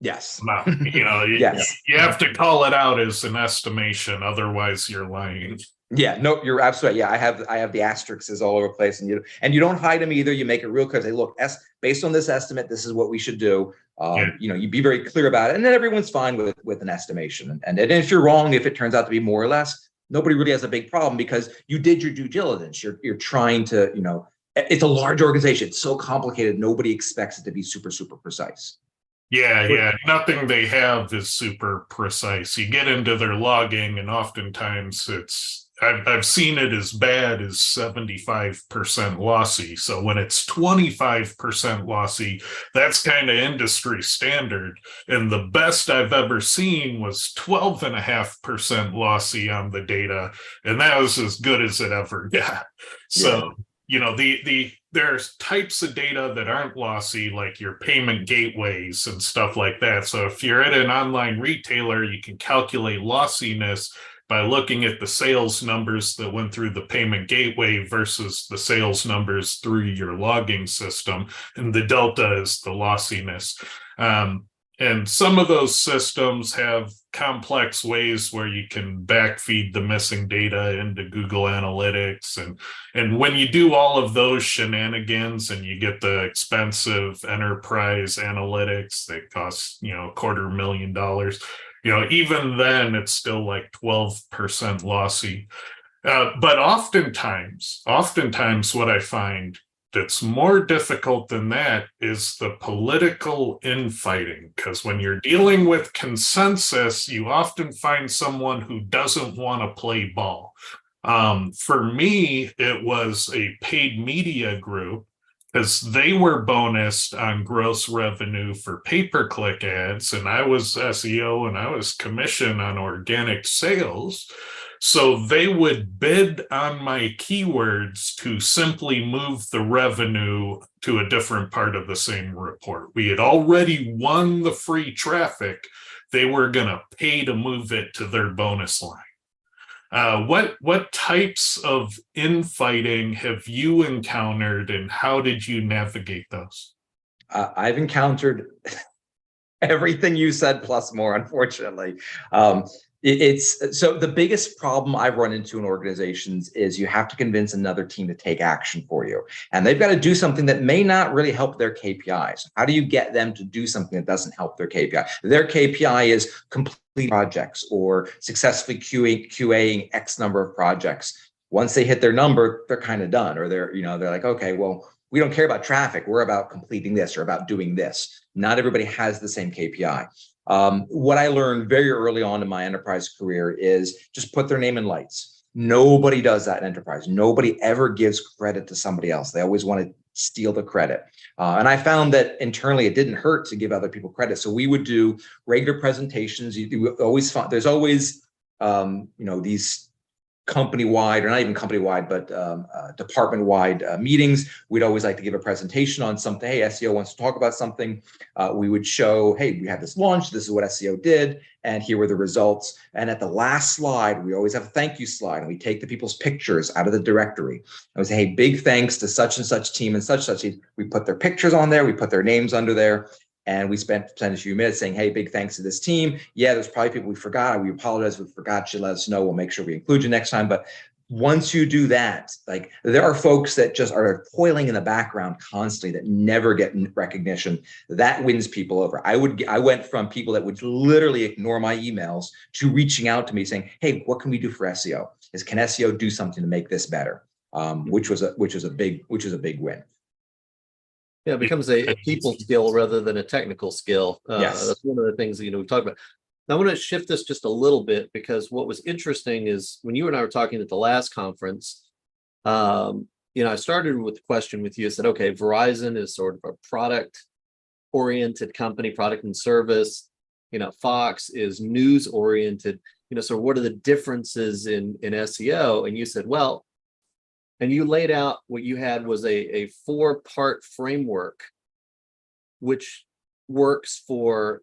amount. Yes. You have to call it out as an estimation, otherwise you're lying. Yeah, no, you're absolutely. Yeah, I have the asterisks all over the place, and you don't hide them either. You make it real clear. Say, look, based on this estimate, this is what we should do. You be very clear about it, and then everyone's fine with an estimation. And if you're wrong, if it turns out to be more or less, nobody really has a big problem, because you did your due diligence. You're trying to, it's a large organization. It's so complicated. Nobody expects it to be super, super precise. Yeah. Nothing they have is super precise. You get into their logging, and oftentimes I've seen it as bad as 75% lossy. So when it's 25% lossy, that's kind of industry standard. And the best I've ever seen was 12.5% lossy on the data. And that was as good as it ever got. So, there's types of data that aren't lossy, like your payment gateways and stuff like that. So if you're at an online retailer, you can calculate lossiness by looking at the sales numbers that went through the payment gateway versus the sales numbers through your logging system. And the delta is the lossiness. And some of those systems have complex ways where you can backfeed the missing data into Google Analytics. And when you do all of those shenanigans and you get the expensive enterprise analytics that cost, $250,000, even then it's still like 12% lossy. But oftentimes what I find that's more difficult than that is the political infighting, because when you're dealing with consensus, you often find someone who doesn't want to play ball. For me, it was a paid media group, because they were bonused on gross revenue for pay-per-click ads, and I was SEO and I was commissioned on organic sales. So they would bid on my keywords to simply move the revenue to a different part of the same report. We had already won the free traffic. They were going to pay to move it to their bonus line. What types of infighting have you encountered, and how did you navigate those? I've encountered everything you said plus more, unfortunately. So the biggest problem I've run into in organizations is you have to convince another team to take action for you. And they've got to do something that may not really help their KPIs. How do you get them to do something that doesn't help their KPI? Their KPI is complete projects or successfully QAing X number of projects. Once they hit their number, they're kind of done, or they're like, okay, well, we don't care about traffic. We're about completing this or about doing this. Not everybody has the same KPI. What I learned very early on in my enterprise career is just put their name in lights. Nobody does that in enterprise. Nobody ever gives credit to somebody else. They always want to steal the credit. And I found that internally it didn't hurt to give other people credit. So we would do regular presentations. You always find there's always these company-wide, or not even company-wide, but department-wide meetings. We'd always like to give a presentation on something. Hey, SEO wants to talk about something. We would show, hey, we had this launch. This is what SEO did, and here were the results. And at the last slide, we always have a thank you slide, and we take the people's pictures out of the directory. And we say, hey, big thanks to such and such team and such. We put their pictures on there. We put their names under there. And we spent a few minutes saying, hey, big thanks to this team. Yeah, there's probably people we forgot. We apologize if we forgot you. Let us know. We'll make sure we include you next time. But once you do that, like, there are folks that just are toiling in the background constantly that never get recognition. That wins people over. I went from people that would literally ignore my emails to reaching out to me saying, hey, what can we do for SEO? Can SEO do something to make this better? Which was a big win. Yeah, it becomes a people skill rather than a technical skill. Yes. That's one of the things, we talk about. Now, I want to shift this just a little bit, because what was interesting is when you and I were talking at the last conference, I started with the question with you. I said, okay, Verizon is sort of a product-oriented company, product and service. Fox is news-oriented. So what are the differences in SEO? And you said, well, and you laid out what you had was a 4-part framework, which works for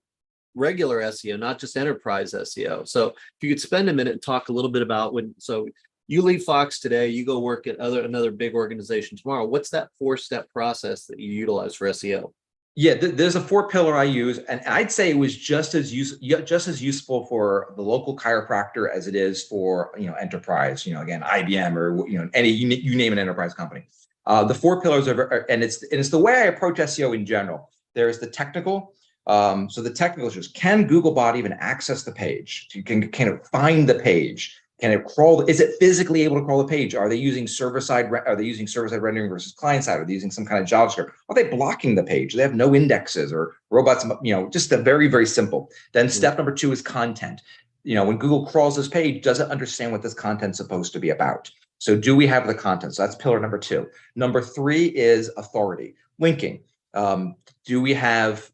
regular SEO, not just enterprise SEO. So if you could spend a minute and talk a little bit about so you leave Fox today, you go work at another big organization tomorrow. What's that 4-step process that you utilize for SEO? Yeah, there's a 4-pillar I use, and I'd say it was just as useful for the local chiropractor as it is for enterprise. Again, IBM or any you name an enterprise company. The 4 pillars and it's the way I approach SEO in general. There's the technical. So the technical is just, can Googlebot even access the page? Can it find the page? Can it crawl? Is it physically able to crawl the page? Are they using server-side rendering versus client-side? Are they using some kind of JavaScript? Are they blocking the page? Do they have no indexes or robots? Just a very, very simple. Then step number 2 is content. When Google crawls this page, does it understand what this content's supposed to be about? So do we have the content? So that's pillar number 2. Number 3 is authority, linking. Do we have?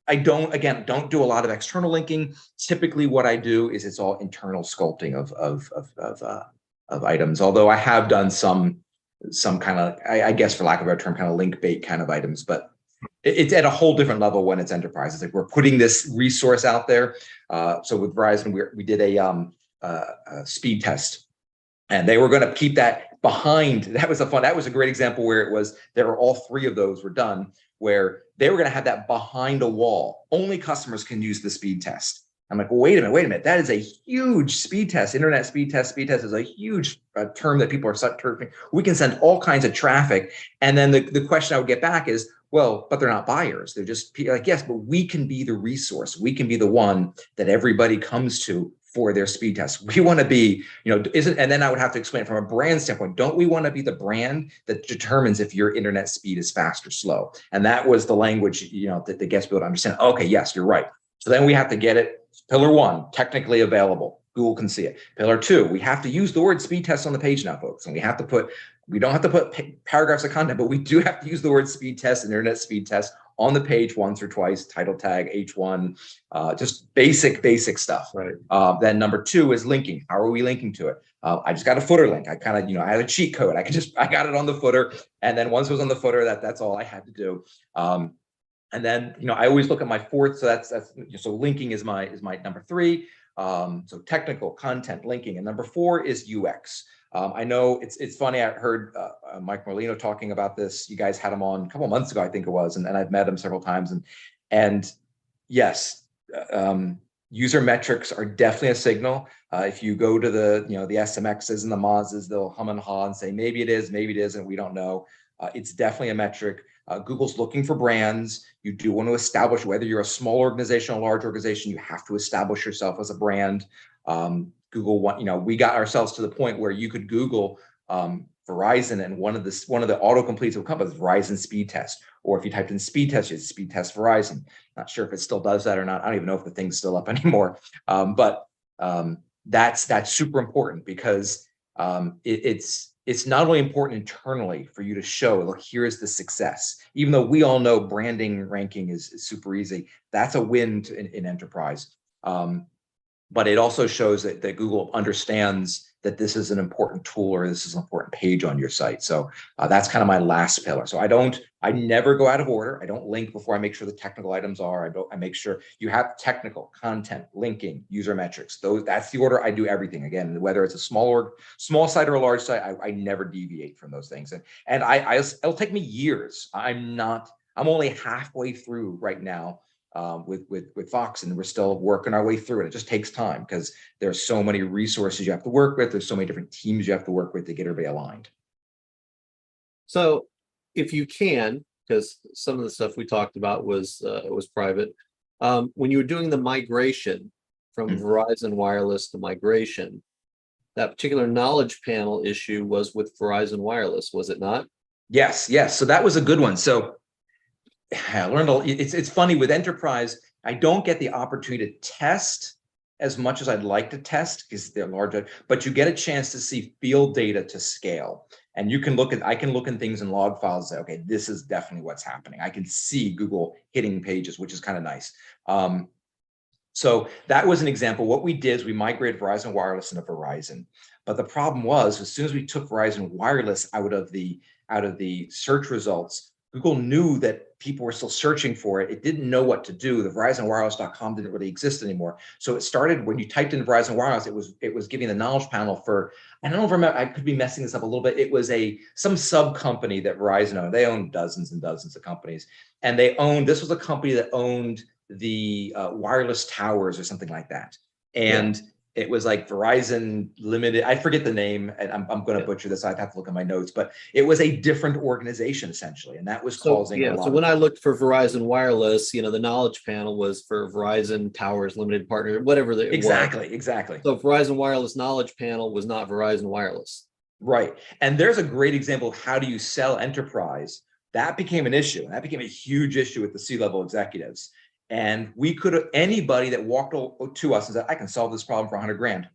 I don't do a lot of external linking. Typically what I do is it's all internal sculpting of items. Although I have done some kind of, I guess for lack of a better term, kind of link bait kind of items, but it's at a whole different level when it's enterprise. It's like we're putting this resource out there. So with Verizon, we did a speed test, and they were going to keep that behind. That was a great example where there were all 3 of those were done, where they were going to have that behind a wall. Only customers can use the speed test. I'm like, well, wait a minute. That is a huge speed test. Internet speed test. Speed test is a huge term that people are turfing. We can send all kinds of traffic. And then the question I would get back is, well, but they're not buyers. They're just like, yes, but we can be the resource. We can be the one that everybody comes to for their speed test. We want to be, and then I would have to explain it from a brand standpoint. Don't we want to be the brand that determines if your internet speed is fast or slow? And that was the language, that gets people to understand. Okay, yes, you're right. So then we have to get it. Pillar 1, technically available. Google can see it. Pillar 2, we have to use the word speed test on the page now, folks. And we don't have to put paragraphs of content, but we do have to use the word speed test and internet speed test on the page once or twice, title tag, H1, just basic stuff. Right. Then number 2 is linking. How are we linking to it? I just got a footer link. I kind of, I had a cheat code. I got it on the footer. And then once it was on the footer, that's all I had to do. And then, I always look at my 4th. So so linking is my number 3. So technical, content, linking. And number 4 is UX. I know it's funny. I heard Mike Merlino talking about this. You guys had him on a couple of months ago, I think it was, and I've met him several times. And yes, user metrics are definitely a signal. If you go to the SMXs and the Moz's, they'll hum and haw and say maybe it is, maybe it isn't. We don't know. It's definitely a metric. Google's looking for brands. You do want to establish, whether you're a small organization or a large organization, you have to establish yourself as a brand. Google we got ourselves to the point where you could Google Verizon, and one of the autocompletes will come up as Verizon speed test. Or if you typed in speed test, it's speed test Verizon. Not sure if it still does that or not. I don't even know if the thing's still up anymore. But that's super important, because It's not only important internally for you to show, look, here is the success. Even though we all know branding ranking is super easy, that's a win in enterprise. But it also shows that Google understands that this is an important tool or this is an important page on your site. So that's kind of my last pillar. So I never go out of order. I don't link before I make sure the technical items are. I make sure you have technical content, linking, user metrics. That's the order I do everything. Again, whether it's a small site or a large site, I never deviate from those things. And it'll take me years. I'm only halfway through right now. With Fox, and we're still working our way through it. It just takes time because there's so many resources you have to work with. There's so many different teams you have to work with to get everybody aligned. So if you can, because some of the stuff we talked about was private, when you were doing the migration from Verizon Wireless to migration, that particular knowledge panel issue was with Verizon Wireless, was it not? Yes. So that was a good one. So I learned it's funny with enterprise, I don't get the opportunity to test as much as I'd like to test because they're larger, but you get a chance to see field data to scale. And I can look in things in log files and say, okay, this is definitely what's happening. I can see Google hitting pages, which is kind of nice. So that was an example. What we did is we migrated Verizon Wireless into Verizon. But the problem was, as soon as we took Verizon Wireless out of the search results, Google knew that people were still searching for it. It didn't know what to do. The VerizonWireless.com didn't really exist anymore. So it started when you typed in Verizon Wireless, it was giving the knowledge panel for, I don't remember, I could be messing this up a little bit. It was some sub company that Verizon owned. They owned dozens and dozens of companies. And this was a company that owned the wireless towers or something like that. And it was like Verizon Limited. I forget the name, and I'm going to butcher this. I'd have to look at my notes, but it was a different organization essentially, and that was causing a lot. So when I looked for Verizon Wireless, the knowledge panel was for Verizon Towers Limited Partner, whatever it was. Exactly. So Verizon Wireless knowledge panel was not Verizon Wireless. Right, and there's a great example of how do you sell enterprise. That became an issue. That became a huge issue with the C-level executives. And anybody that walked to us and said, I can solve this problem for 100 grand,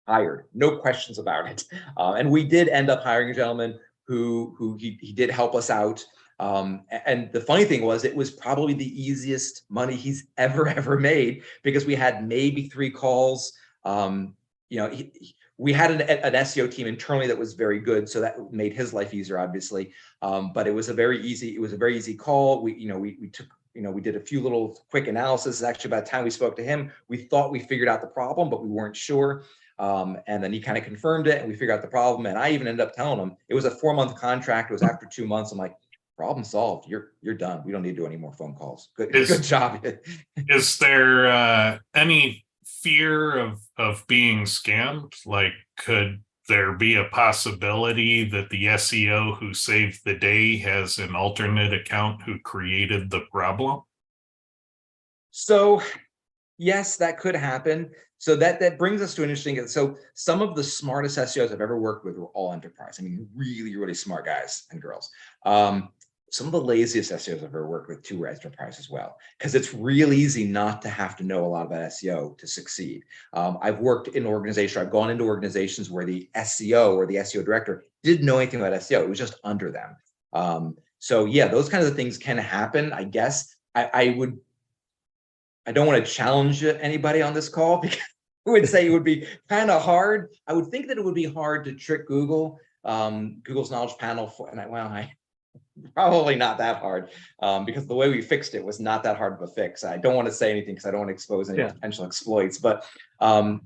hired, no questions about it. And we did end up hiring a gentleman who he did help us out. And the funny thing was, it was probably the easiest money he's ever made because we had maybe 3 calls. We had an SEO team internally that was very good, so that made his life easier, obviously. But it was a very easy call. We did a few little quick analysis. Actually, by the time we spoke to him, we thought we figured out the problem, but we weren't sure. And then he kind of confirmed it, and we figured out the problem. And I even ended up telling him it was a 4-month contract. It was after 2 months. I'm like, problem solved. You're done. We don't need to do any more phone calls. Good job. Is there any fear of being scammed? Like, could there be a possibility that the SEO who saved the day has an alternate account who created the problem? So yes, that could happen. So that brings us to an interesting, so some of the smartest SEOs I've ever worked with were all enterprise. I mean, really smart guys and girls. Some of the laziest SEOs I've ever worked with too were enterprise as well, because it's real easy not to have to know a lot about SEO to succeed. I've worked in organizations, I've gone into organizations where the SEO or the SEO director didn't know anything about SEO. It was just under them. So yeah, those kinds of things can happen. I guess I don't want to challenge anybody on this call because I would say it would be kind of hard. I would think that it would be hard to trick Google, Google's knowledge panel probably not that hard, because the way we fixed it was not that hard of a fix. I don't want to say anything because I don't want to expose any potential exploits, but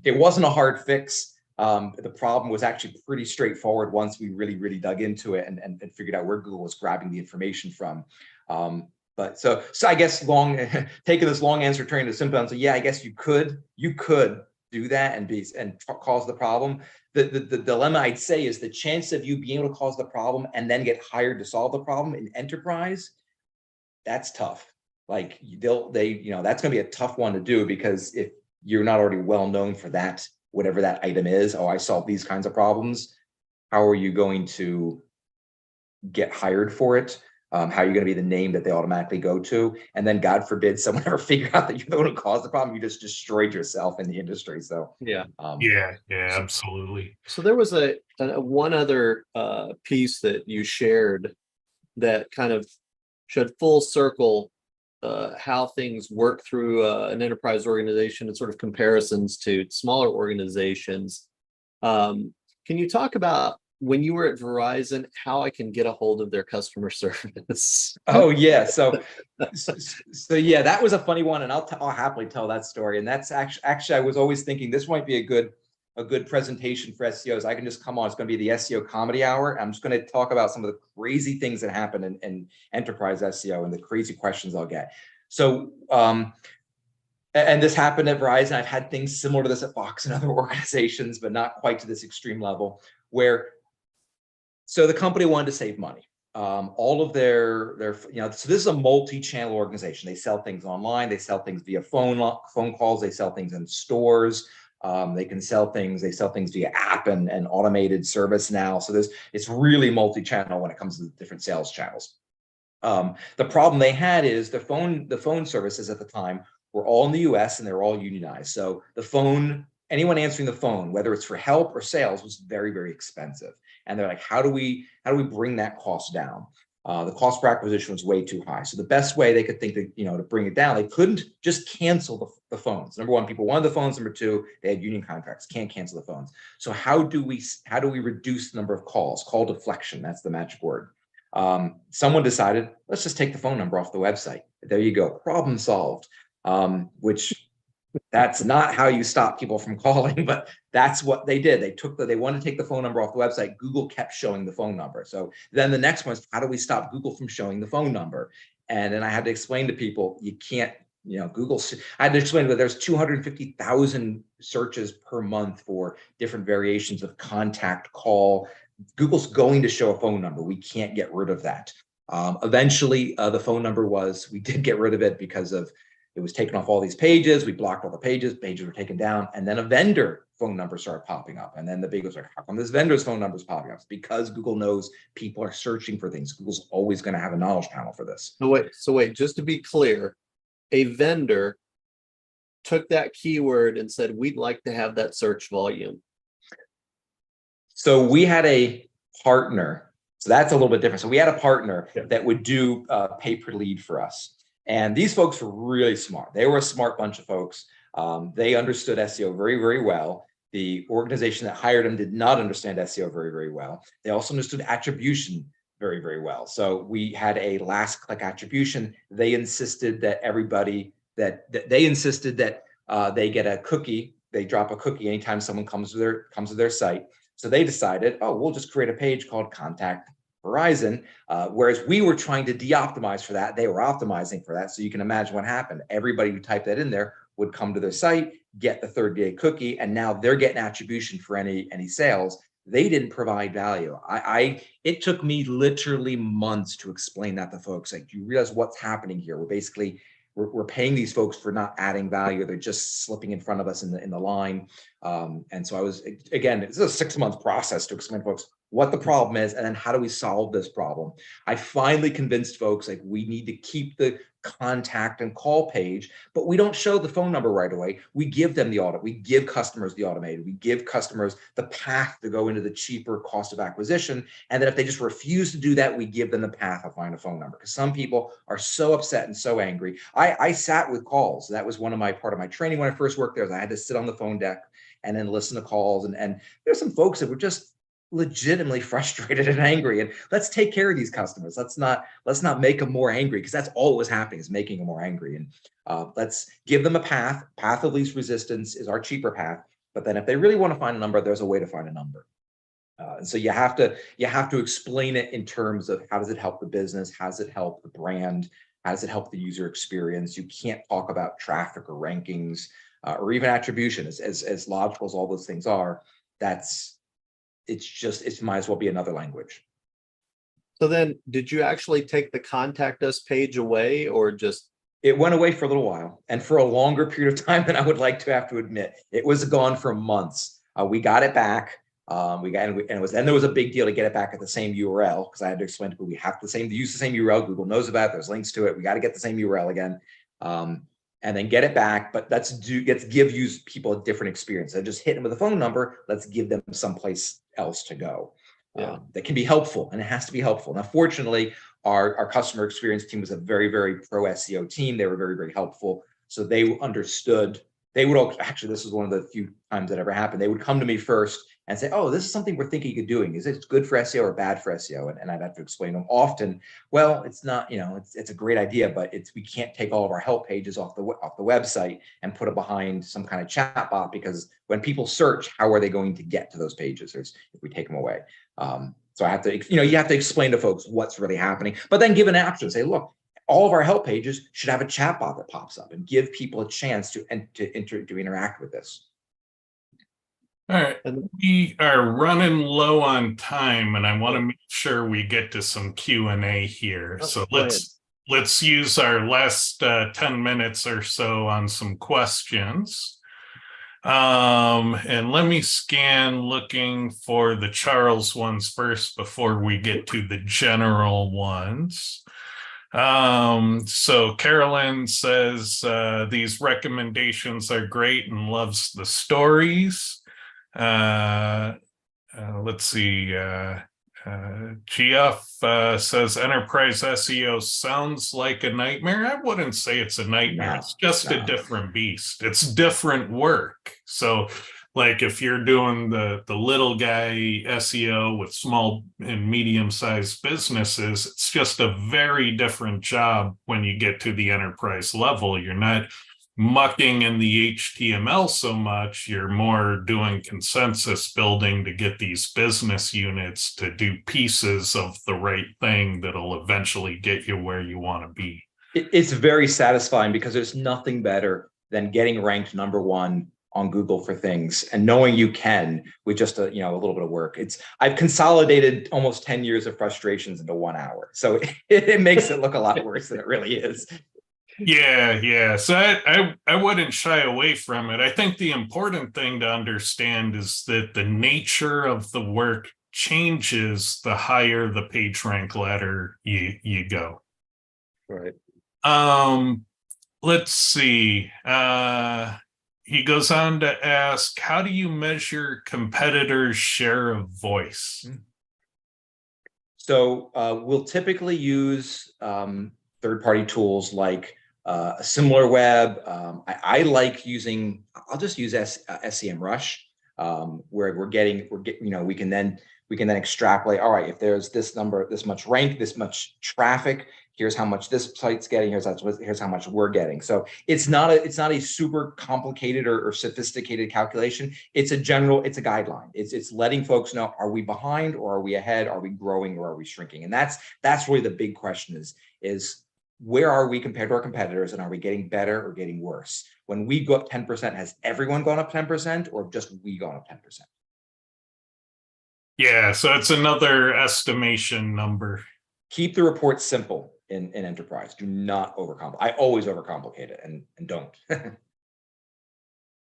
it wasn't a hard fix. The problem was actually pretty straightforward once we really dug into it and figured out where Google was grabbing the information from. But so I guess taking this long answer, turning to simple answer, yeah, I guess you could do that and cause the problem. The dilemma I'd say is the chance of you being able to cause the problem and then get hired to solve the problem in enterprise, that's tough. Like that's going to be a tough one to do, because if you're not already well known for that, whatever that item is, oh, I solve these kinds of problems, how are you going to get hired for it? How you're going to be the name that they automatically go to. And then God forbid someone ever figure out that you're the one who caused the problem. You just destroyed yourself in the industry. So Yeah. Yeah, absolutely. So there was a one other piece that you shared that kind of showed full circle how things work through an enterprise organization and sort of comparisons to smaller organizations. Can you talk about when you were at Verizon, how I can get a hold of their customer service? Oh yeah, so yeah, that was a funny one, and I'll happily tell that story. And that's actually I was always thinking this might be a good presentation for SEOs. I can just come on. It's going to be the SEO comedy hour. I'm just going to talk about some of the crazy things that happen in enterprise SEO and the crazy questions I'll get. So, and this happened at Verizon. I've had things similar to this at Fox and other organizations, but not quite to this extreme level. So the company wanted to save money. All of their so this is a multi-channel organization. They sell things online. They sell things via phone calls. They sell things in stores. They can sell things. They sell things via app and automated service now. So it's really multi-channel when it comes to the different sales channels. The problem they had is the phone services at the time were all in the US and they're all unionized. So anyone answering the phone, whether it's for help or sales, was very, very expensive. And they're like, how do we bring that cost down? The cost per acquisition was way too high. So the best way they could think that, to bring it down, they couldn't just cancel the phones. Number one, people wanted the phones. Number two, they had union contracts, can't cancel the phones. So how do we reduce the number of calls? Call deflection, that's the magic word. Someone decided, let's just take the phone number off the website. There you go, problem solved. Which that's not how you stop people from calling, but that's what they did. They wanted to take the phone number off the website. Google kept showing the phone number. So then the next one is, how do we stop Google from showing the phone number? And then I had to explain to people, you can't, Google, I had to explain that there's 250,000 searches per month for different variations of contact call. Google's going to show a phone number. We can't get rid of that. Eventually, the phone number we did get rid of it because it was taken off all these pages. We blocked all the pages were taken down. And then a vendor phone number started popping up. And then the big was like, how come this vendor's phone number is popping up? It's because Google knows people are searching for things. Google's always going to have a knowledge panel for this. So wait, just to be clear, a vendor took that keyword and said, we'd like to have that search volume. So we had a partner. So that's a little bit different. So we had a partner that would do pay per lead for us. And these folks were really smart. They were a smart bunch of folks. They understood SEO very, very well. The organization that hired them did not understand SEO very, very well. They also understood attribution very, very well. So we had a last click attribution. They insisted that they get a cookie. They drop a cookie anytime someone comes to their site. So they decided, we'll just create a page called Contact Verizon, whereas we were trying to de-optimize for that. They were optimizing for that. So you can imagine what happened. Everybody who typed that in there would come to their site, get the 30-day cookie, and now they're getting attribution for any sales. They didn't provide value. It took me literally months to explain that to folks. Like, do you realize what's happening here? We're paying these folks for not adding value. They're just slipping in front of us in the line. And so this is a 6-month process to explain to folks what the problem is and then how do we solve this problem. I finally convinced folks like we need to keep the contact and call page, but we don't show the phone number right away. We give them the audit. We give customers the automated. We give customers the path to go into the cheaper cost of acquisition. And then if they just refuse to do that, we give them the path of find a phone number, because some people are so upset and so angry. I sat with calls. That was part of my training when I first worked there. I had to sit on the phone deck and then listen to calls. And there's some folks that were just legitimately frustrated and angry, and let's take care of these customers. Let's not make them more angry, because that's all that was happening, is making them more angry. And let's give them a path of least resistance is our cheaper path. But then if they really want to find a number, there's a way to find a number. And so you have to explain it in terms of how does it help the business, how does it help the brand, how does it help the user experience. You can't talk about traffic or rankings or even attribution, as logical as all those things are. It might as well be another language. So then did you actually take the contact us page away, or just? It went away for a little while, and for a longer period of time than I would like to have to admit. It was gone for months. We got it back. and it was then there was a big deal to get it back at the same URL, because I had to explain to people we have to use the same URL. Google knows about it. There's links to it. We got to get the same URL again, and then get it back. But let's give people a different experience. So just hit them with a phone number. Let's give them someplace else to go. That can be helpful, and it has to be helpful. Now, fortunately, our customer experience team was a very, very pro SEO team. They were very, very helpful. So they understood. They would actually, this is one of the few times that ever happened. They would come to me first and say, "Oh, this is something we're thinking of doing. Is it good for SEO or bad for SEO?" And I'd have to explain to them often, well, it's not, it's a great idea, but we can't take all of our help pages off the website and put it behind some kind of chat bot, because when people search, how are they going to get to those pages if we take them away? So I have to, you have to explain to folks what's really happening, but then give an option. Say, look, all of our help pages should have a chat bot that pops up, and give people a chance to interact with this. All right, we are running low on time, and I want to make sure we get to some Q&A here. So let's use our last 10 minutes or so on some questions. And let me scan looking for the Charles ones first before we get to the general ones. So Carolyn says these recommendations are great and loves the stories. Let's see. GF says enterprise SEO sounds like a nightmare. I wouldn't say it's a nightmare. It's just a different beast. It's different work. So like if you're doing the little guy SEO with small and medium-sized businesses, it's just a very different job when you get to the enterprise level. You're not mucking in the HTML so much. You're more doing consensus building to get these business units to do pieces of the right thing that'll eventually get you where you want to be. It's very satisfying, because there's nothing better than getting ranked #1 on Google for things, and knowing you can with just a little bit of work. I've consolidated almost 10 years of frustrations into 1 hour, so it makes it look a lot worse than it really is. Yeah. So I wouldn't shy away from it. I think the important thing to understand is that the nature of the work changes the higher the PageRank ladder you go. Right. Let's see. He goes on to ask, how do you measure competitors' share of voice? So we'll typically use third-party tools like a similar web. I like using, I'll just use SEMrush, where we can then extrapolate. All right, if there's this number, this much rank, this much traffic, here's how much this site's getting. Here's how much we're getting. So it's not a super complicated or sophisticated calculation. It's a guideline. It's letting folks know, are we behind or are we ahead? Are we growing or are we shrinking? And that's really the big question is where are we compared to our competitors, and are we getting better or getting worse? When we go up 10%, has everyone gone up 10%, or just we gone up 10%? Yeah, so it's another estimation number. Keep the report simple in enterprise. Do not overcomplicate. I always overcomplicate it and don't.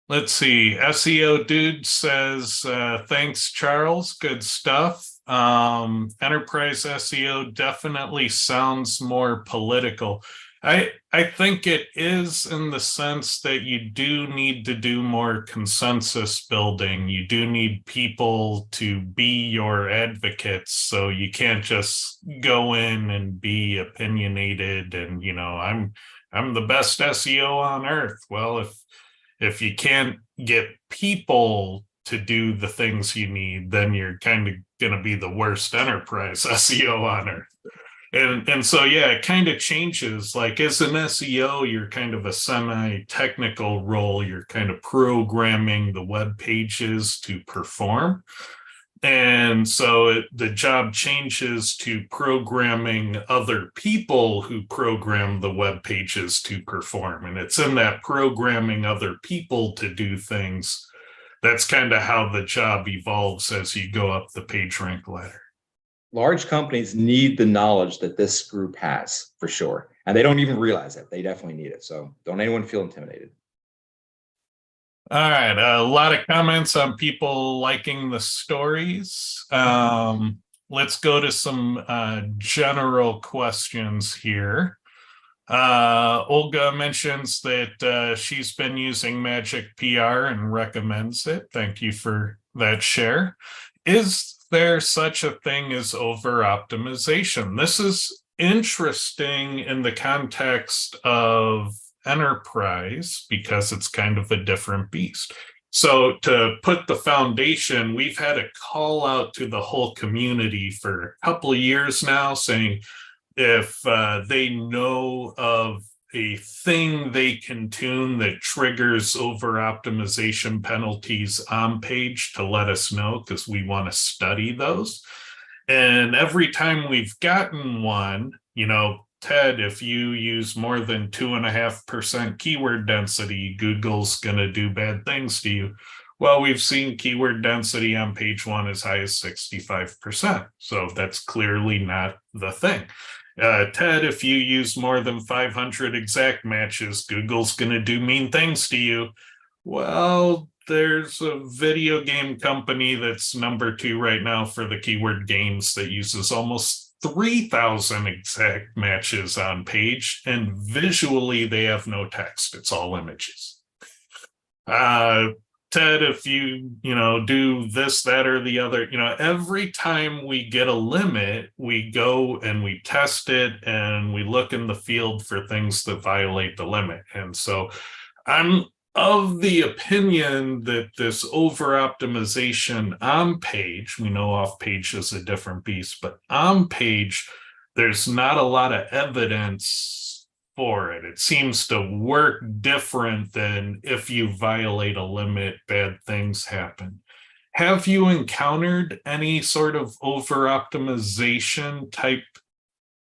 Let's see. SEO Dude says, thanks, Charles. Good stuff. Enterprise SEO definitely sounds more political. I think it is, in the sense that you do need to do more consensus building. You do need people to be your advocates. So you can't just go in and be opinionated and, I'm the best SEO on earth. Well, if you can't get people to do the things you need, then you're kind of going to be the worst enterprise SEO on earth. And so, yeah, it kind of changes. Like as an SEO, you're kind of a semi-technical role. You're kind of programming the web pages to perform. And so the job changes to programming other people who program the web pages to perform. And it's in that programming other people to do things. That's kind of how the job evolves as you go up the PageRank ladder. Large companies need the knowledge that this group has, for sure. And they don't even realize it. They definitely need it. So don't anyone feel intimidated. All right, a lot of comments on people liking the stories. Let's go to some general questions here. Olga mentions that she's been using Magic PR and recommends it. Thank you for that share. Is there such a thing as over optimization? This is interesting in the context of enterprise because it's kind of a different beast. So to put the foundation, we've had a call out to the whole community for a couple of years now saying, if they know of a thing they can tune that triggers over optimization penalties on page, to let us know, because we want to study those. And every time we've gotten one, you know, Ted, if you use more than 2.5% keyword density, Google's going to do bad things to you. Well, we've seen keyword density on page one as high as 65%. So that's clearly not the thing. Ted, if you use more than 500 exact matches, Google's going to do mean things to you. Well, there's a video game company that's number 2 right now for the keyword games that uses almost 3,000 exact matches on page, and visually they have no text. It's all images. Ted, if you do this, that, or the other, every time we get a limit, we go and we test it and we look in the field for things that violate the limit. And so I'm of the opinion that this over optimization on page, we know off page is a different beast, but on page, there's not a lot of evidence for it. It seems to work different than if you violate a limit, bad things happen. Have you encountered any sort of over optimization type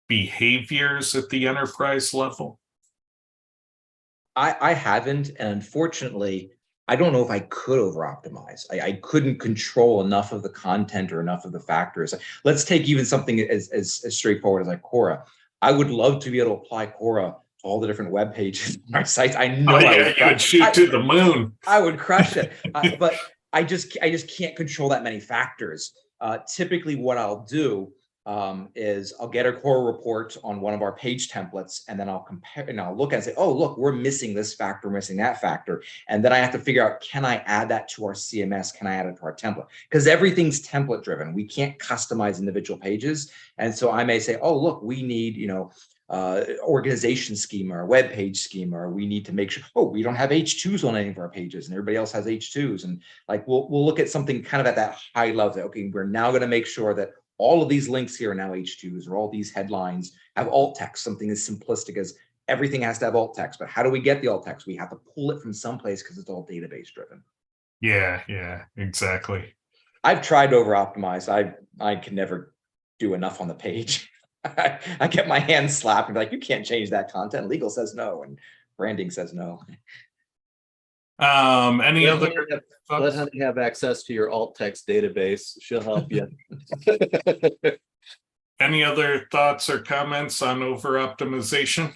behaviors at the enterprise level? I haven't, and unfortunately, I don't know if I could over optimize. I couldn't control enough of the content or enough of the factors. Let's take even something as straightforward as like Quora. I would love to be able to apply Quora to all the different web pages on our sites. I know you would shoot to the moon. I would crush it, but I just can't control that many factors. Typically, what I'll do is I'll get a core report on one of our page templates, and then I'll compare and I'll look and say, oh, look, we're missing this factor, missing that factor. And then I have to figure out, can I add that to our CMS? Can I add it to our template? Because everything's template driven. We can't customize individual pages. And so I may say, oh, look, we need, organization schema or web page schema, or we need to make sure, oh, we don't have H2s on any of our pages and everybody else has H2s. And like, we'll look at something kind of at that high level. Okay, we're now going to make sure that all of these links here are now H2s, or all these headlines have alt text, something as simplistic as everything has to have alt text. But how do we get the alt text? We have to pull it from someplace because it's all database driven. Yeah, exactly. I've tried to over optimize. I can never do enough on the page. I get my hands slapped and be like, you can't change that content. Legal says no, and branding says no. Any other? Let Honey have access to your alt text database. She'll help you. Any other thoughts or comments on over optimization?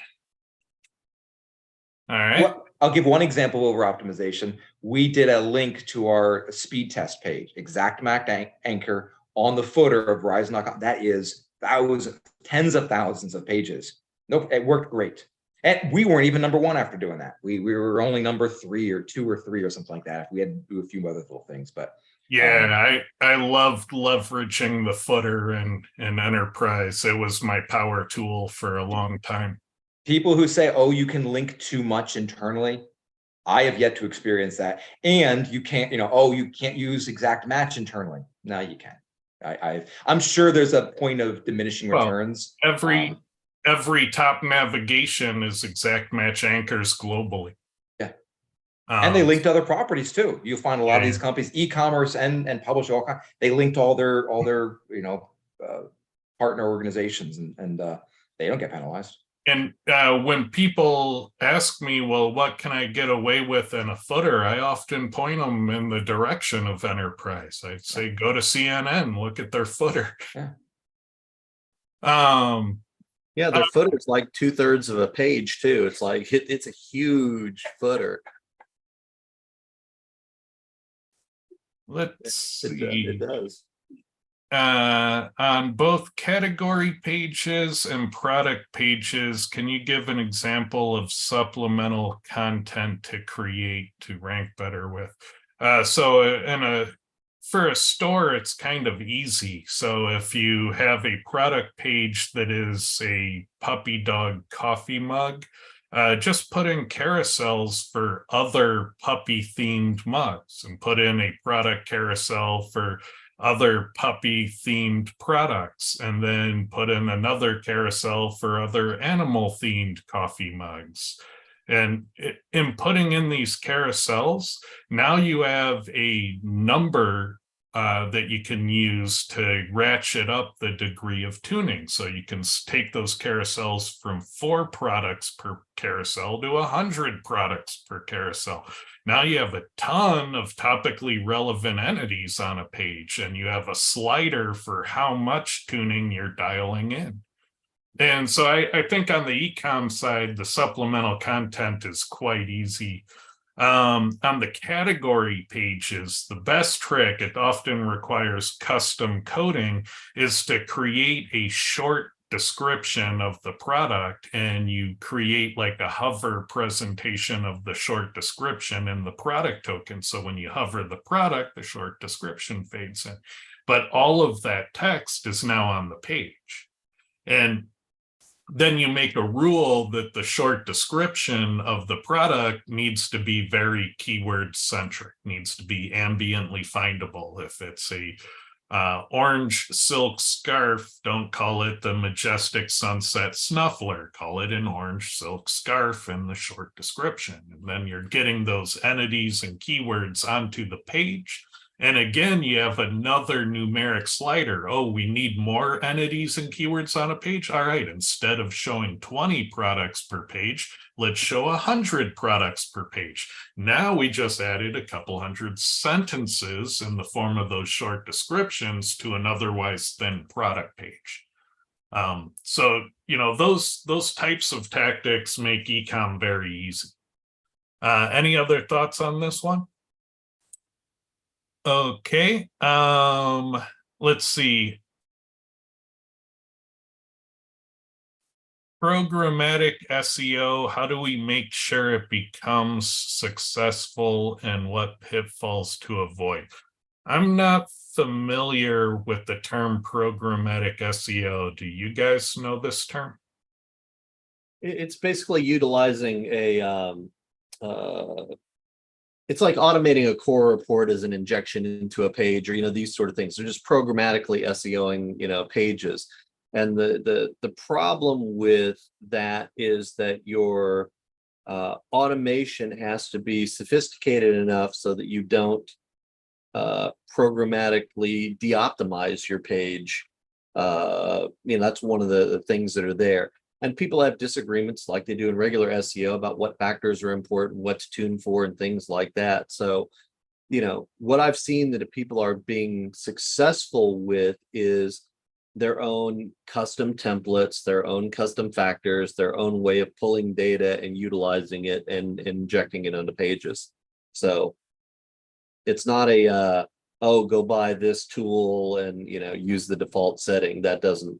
All right. Well, I'll give one example of over optimization. We did a link to our speed test page, exact match anchor on the footer of Verizon.com. That is tens of thousands of pages. Nope, it worked great. And we weren't even number 1 after doing that. We were only number 3 or 2 or 3 or something like that. We had to do a few other little things, but yeah, I loved leveraging the footer in enterprise. It was my power tool for a long time. People who say, oh, you can link too much internally, I have yet to experience that. And you can't, you can't use exact match internally. No, you can. I'm sure there's a point of diminishing returns. Every top navigation is exact match anchors globally. Yeah. And they linked other properties too. You'll find a lot of these companies, e-commerce and publish all kinds, they linked all their partner organizations, and they don't get penalized. And when people ask me, well, what can I get away with in a footer? I often point them in the direction of enterprise. I say, go to CNN, look at their footer. Yeah, their footer's like 2/3 of a page too. It's like it's a huge footer. let's It see. does. On both category pages and product pages, can you give an example of supplemental content to create to rank better with? For a store, it's kind of easy. So if you have a product page that is a puppy dog coffee mug, just put in carousels for other puppy themed mugs and put in a product carousel for other puppy themed products, and then put in another carousel for other animal themed coffee mugs. And in putting in these carousels, now you have a number that you can use to ratchet up the degree of tuning. So you can take those carousels from 4 products per carousel to 100 products per carousel. Now you have a ton of topically relevant entities on a page, and you have a slider for how much tuning you're dialing in. And so I think on the e-com side, the supplemental content is quite easy. On the category pages, the best trick, it often requires custom coding, is to create a short description of the product, and you create like a hover presentation of the short description in the product token. So when you hover the product, the short description fades in. But all of that text is now on the page. And then you make a rule that the short description of the product needs to be very keyword centric, needs to be ambiently findable. If it's a orange silk scarf, don't call it the majestic sunset snuffler, call it an orange silk scarf in the short description. And then you're getting those entities and keywords onto the page. And again, you have another numeric slider. Oh, we need more entities and keywords on a page. All right, instead of showing 20 products per page, let's show 100 products per page. Now we just added a couple hundred sentences in the form of those short descriptions to an otherwise thin product page. So, you know, those types of tactics make e-com very easy. Any other thoughts on this one? Okay, let's see. Programmatic SEO, how do we make sure it becomes successful, and what pitfalls to avoid? I'm not familiar with the term programmatic SEO. Do you guys know this term? It's basically utilizing it's like automating a core report as an injection into a page, or, you know, these sort of things. They're just programmatically SEOing, you know, pages. And the problem with that is that your automation has to be sophisticated enough so that you don't programmatically de-optimize your page. You know, that's one of the things that are there. And people have disagreements like they do in regular SEO about what factors are important, what to tune for, and things like that. So, you know, what I've seen that people are being successful with is their own custom templates, their own custom factors, their own way of pulling data and utilizing it and injecting it onto pages. So it's not a, oh, go buy this tool and, you know, use the default setting. That doesn't,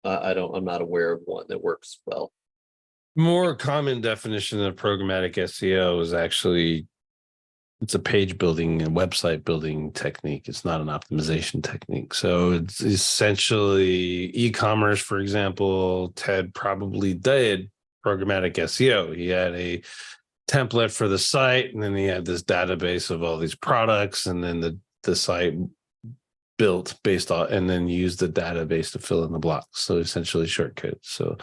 I'm not aware of one that works well. More common definition of programmatic SEO is actually, it's a page building and website building technique. It's not an optimization technique. So it's essentially e-commerce, for example. Ted probably did programmatic SEO. He had a template for the site, and then he had this database of all these products, and then the site built based on, and then used the database to fill in the blocks. So essentially shortcut. So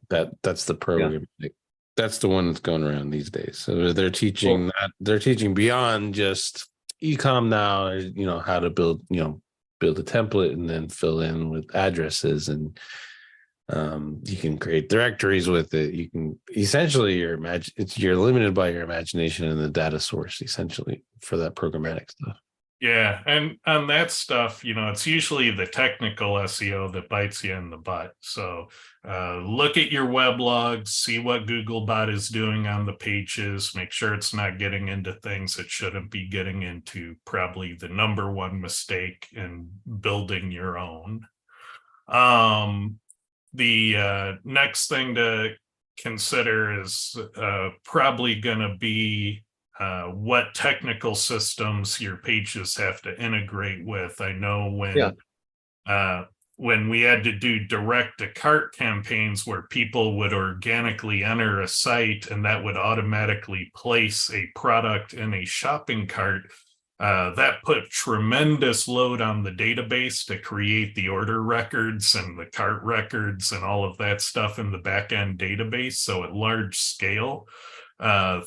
that's the program. Yeah. That's the one that's going around these days. So they're teaching that, they're teaching beyond just e-com now, you know, how to build, you know, build a template and then fill in with addresses, and you can create directories with it. You can essentially you're limited by your imagination and the data source essentially for that programmatic stuff. Yeah, and on that stuff, it's usually the technical SEO that bites you in the butt. So look at your web logs, see what Googlebot is doing on the pages, make sure it's not getting into things it shouldn't be getting into. Probably the number one mistake in building your own. The next thing to consider is probably going to be what technical systems your pages have to integrate with. I know when we had to do direct to cart campaigns where people would organically enter a site and that would automatically place a product in a shopping cart, that put tremendous load on the database to create the order records and the cart records and all of that stuff in the back-end database. So at large scale,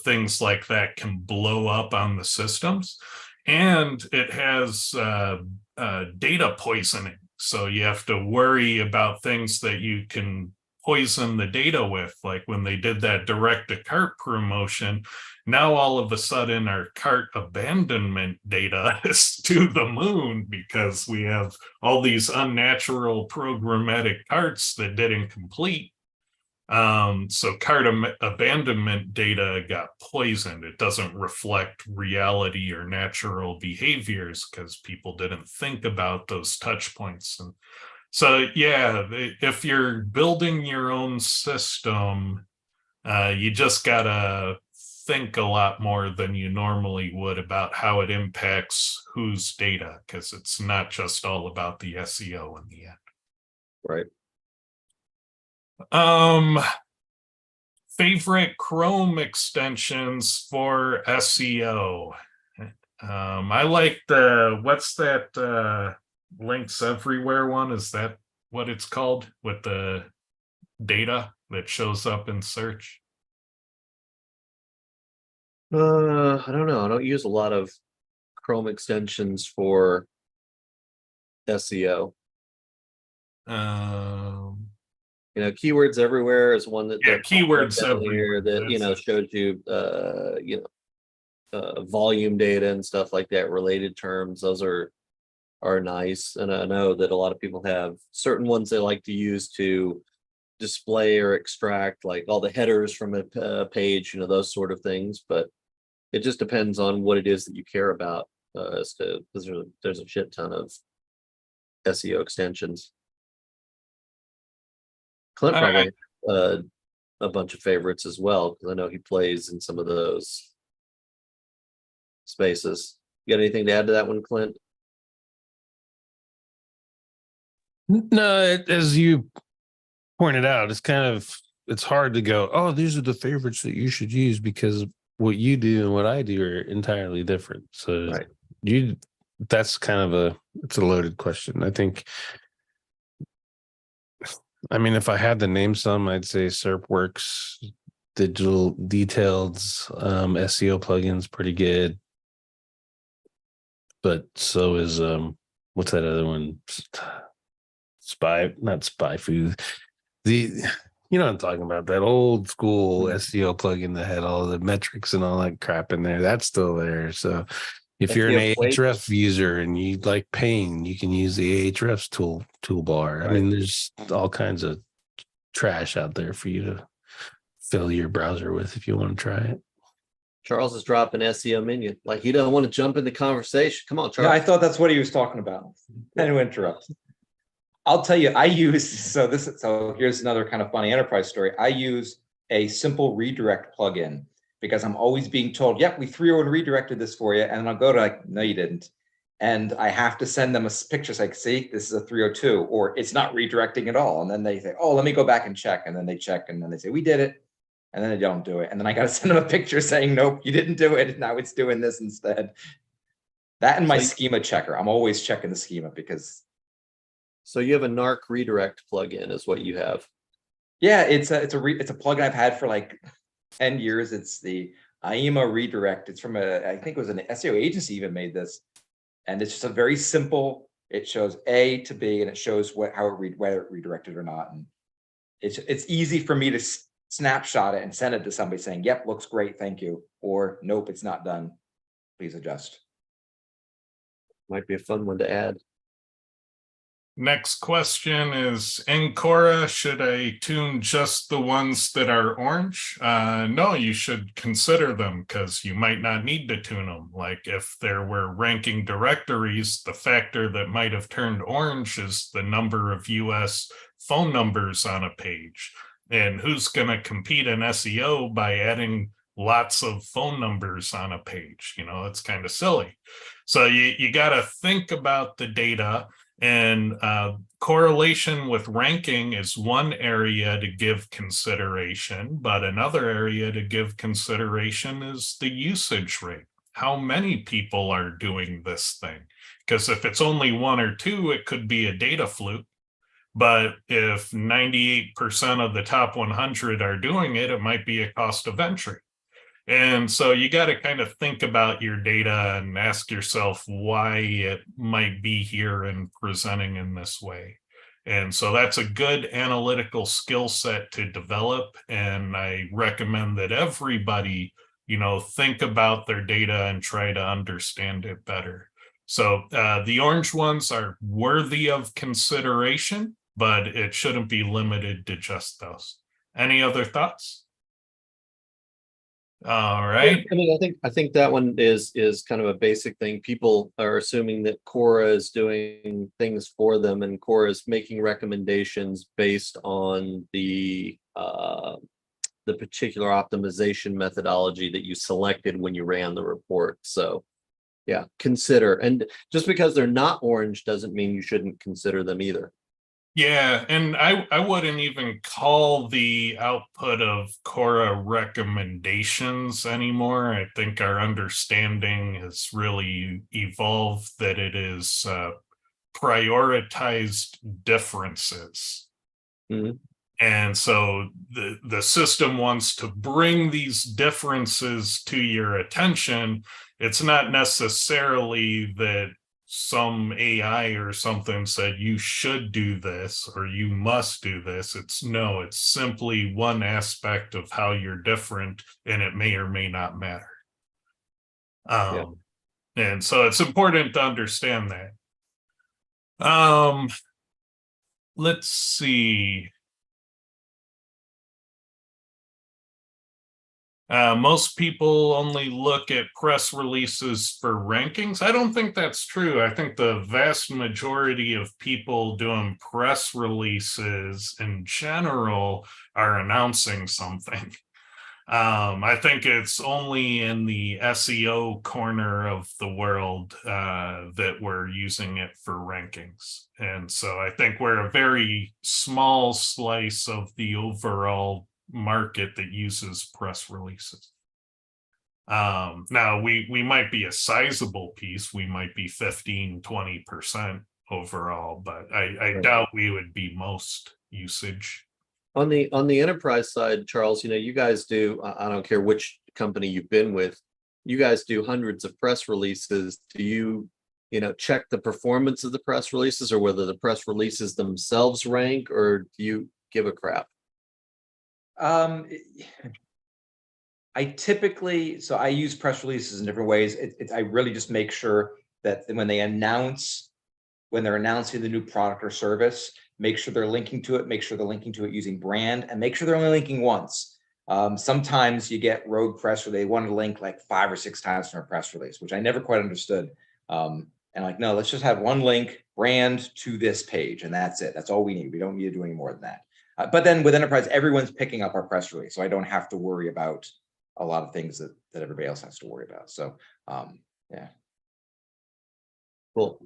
things like that can blow up on the systems. And it has data poisoning. So you have to worry about things that you can poison the data with, like when they did that direct to cart promotion. Now all of a sudden our cart abandonment data is to the moon because we have all these unnatural programmatic carts that didn't complete. So cart abandonment data got poisoned. It doesn't reflect reality or natural behaviors because people didn't think about those touch points. And so, yeah, if you're building your own system, you just gotta think a lot more than you normally would about how it impacts whose data, because it's not just all about the SEO in the end. Right. Favorite Chrome extensions for SEO. I like what's that links everywhere one? Is that what it's called, with the data that shows up in search? I don't know. I don't use a lot of Chrome extensions for SEO. Keywords everywhere is one that keywords everywhere that shows you volume data and stuff like that, related terms. Those are nice, and I know that a lot of people have certain ones they like to use to display or extract, like all the headers from a page, those sort of things. But it just depends on what it is that you care about, as to, because there's a shit ton of SEO extensions. Clint probably a bunch of favorites as well, because I know he plays in some of those spaces. You got anything to add to that one, Clint? No, as you pointed out, it's hard to go, oh, these are the favorites that you should use, because what you do and what I do are entirely different. So right. That's kind of it's a loaded question. If I had to name some, I'd say SERPworks, Digital Details, SEO plugins, pretty good. But so is what's that other one? Not SpyFu. You know what I'm talking about, that old school SEO plugin that had all the metrics and all that crap in there. That's still there. So if you're an Ahrefs user and you like pain, you can use the Ahrefs toolbar. Right. There's all kinds of trash out there for you to fill your browser with if you want to try it. Charles is dropping SEO minion. Like, he doesn't want to jump in the conversation. Come on, Charles. Yeah, I thought that's what he was talking about. And to interrupt. I'll tell you, so here's another kind of funny enterprise story. I use a simple redirect plugin because I'm always being told, yep, we 301 redirected this for you. And I'll go to like, no, you didn't. And I have to send them a picture like, see, this is a 302, or it's not redirecting at all. And then they say, oh, let me go back and check. And then they check, and then they say, we did it. And then they don't do it. And then I got to send them a picture saying, nope, you didn't do it. Now it's doing this instead. That and my schema checker. I'm always checking the schema because. So you have a NARC redirect plugin is what you have. Yeah, it's a plugin I've had for like 10 years. It's the IEMA redirect. It's from I think it was an SEO agency even made this. And it's just a very simple, it shows A to B, and it shows whether it redirected or not. And it's easy for me to snapshot it and send it to somebody saying, yep, looks great, thank you. Or nope, it's not done. Please adjust. Might be a fun one to add. Next question is, in Cora, should I tune just the ones that are orange? No, you should consider them because you might not need to tune them. Like if there were ranking directories, the factor that might have turned orange is the number of US phone numbers on a page. And who's going to compete in SEO by adding lots of phone numbers on a page? You know, it's kind of silly. So you got to think about the data. And correlation with ranking is one area to give consideration, but another area to give consideration is the usage rate. How many people are doing this thing? Because if it's only one or two, it could be a data fluke. But if 98% of the top 100 are doing it, it might be a cost of entry. And so you got to kind of think about your data and ask yourself why it might be here and presenting in this way. And so that's a good analytical skill set to develop. And I recommend that everybody, you know, think about their data and try to understand it better. So the orange ones are worthy of consideration, but it shouldn't be limited to just those. Any other thoughts? All right. I mean, I think that one is kind of a basic thing. People are assuming that Quora is doing things for them, and Quora is making recommendations based on the particular optimization methodology that you selected when you ran the report. So, yeah, consider. And just because they're not orange doesn't mean you shouldn't consider them either. Yeah, and I wouldn't even call the output of Quora recommendations anymore. I think our understanding has really evolved that it is prioritized differences. Mm-hmm. And so the system wants to bring these differences to your attention. It's not necessarily that some AI or something said you should do this or you must do this. It's simply one aspect of how you're different, and it may or may not matter. And so it's important to understand that. Let's see. Most people only look at press releases for rankings. I don't think that's true. I think the vast majority of people doing press releases in general are announcing something. I think it's only in the SEO corner of the world that we're using it for rankings. And so I think we're a very small slice of the overall market that uses press releases. Now we might be a sizable piece. We might be 15-20% overall, but I doubt we would be most usage. On the enterprise side, Charles, you know, you guys do, I don't care which company you've been with, you guys do hundreds of press releases. Do you check the performance of the press releases, or whether the press releases themselves rank, or do you give a crap? I typically, so I use press releases in different ways. I really just make sure that when they're announcing the new product or service, make sure they're linking to it, make sure they're linking to it using brand, and make sure they're only linking once. Sometimes you get rogue press where they want to link like 5 or 6 times from a press release, which I never quite understood. And like, no, let's just have one link, brand to this page, and that's it. That's all we need. We don't need to do any more than that. But then with enterprise, everyone's picking up our press release, so I don't have to worry about a lot of things that everybody else has to worry about. So, yeah. Cool.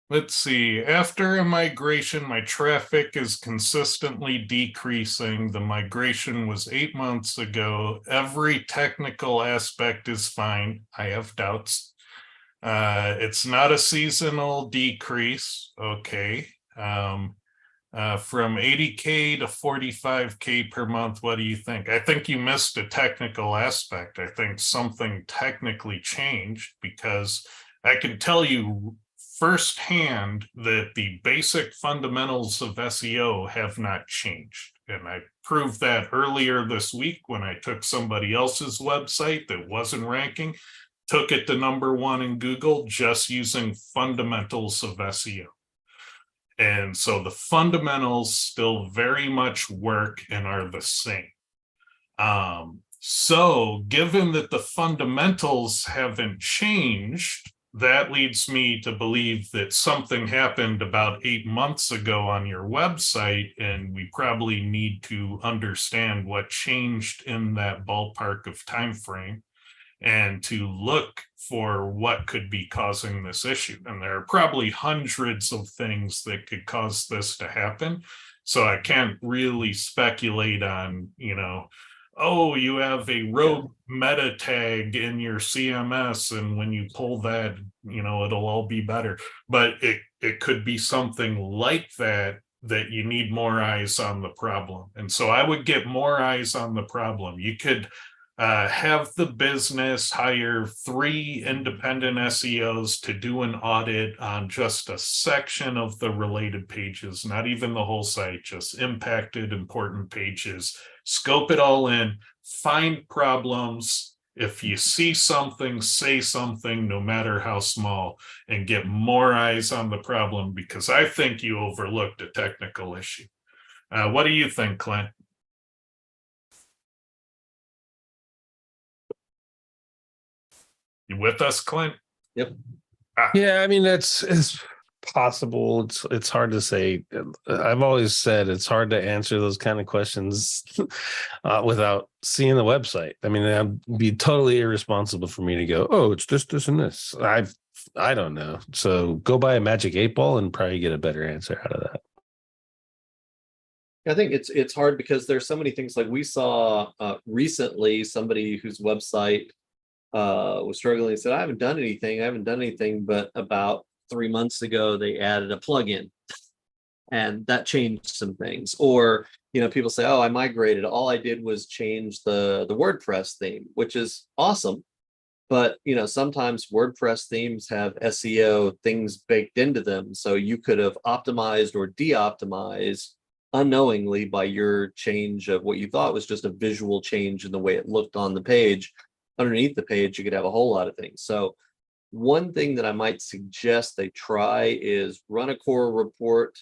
Let's see. After a migration, my traffic is consistently decreasing. The migration was 8 months ago. Every technical aspect is fine. I have doubts. It's not a seasonal decrease. Okay. From 80K to 45K per month, what do you think? I think you missed a technical aspect. I think something technically changed, because I can tell you firsthand that the basic fundamentals of SEO have not changed. And I proved that earlier this week when I took somebody else's website that wasn't ranking, took it to #1 in Google just using fundamentals of SEO. And so the fundamentals still very much work and are the same. So given that the fundamentals haven't changed, that leads me to believe that something happened about 8 months ago on your website, and we probably need to understand what changed in that ballpark of time frame and to look for what could be causing this issue. And there are probably hundreds of things that could cause this to happen. So I can't really speculate on, oh, you have a rogue meta tag in your CMS, and when you pull that, it'll all be better. But it could be something like that you need more eyes on the problem. And so I would get more eyes on the problem. You could have the business hire 3 independent SEOs to do an audit on just a section of the related pages, not even the whole site, just impacted important pages. Scope it all in, find problems. If you see something, say something, no matter how small, and get more eyes on the problem, because I think you overlooked a technical issue. What do you think, Clint? You with us, Clint? Yep. Yeah, I mean, it's possible. It's hard to say. I've always said it's hard to answer those kind of questions without seeing the website. I mean, it'd be totally irresponsible for me to go, oh, it's this, and this. I don't know. So go buy a magic 8-ball and probably get a better answer out of that. I think it's hard because there's so many things. Like we saw recently somebody whose website was struggling and said, I haven't done anything, but about 3 months ago they added a plugin and that changed some things. Or people say, oh, I migrated, all I did was change the WordPress theme, which is awesome, but sometimes WordPress themes have SEO things baked into them, so you could have optimized or de-optimized unknowingly by your change of what you thought was just a visual change in the way it looked on the page. Underneath the page, you could have a whole lot of things. So one thing that I might suggest they try is run a core report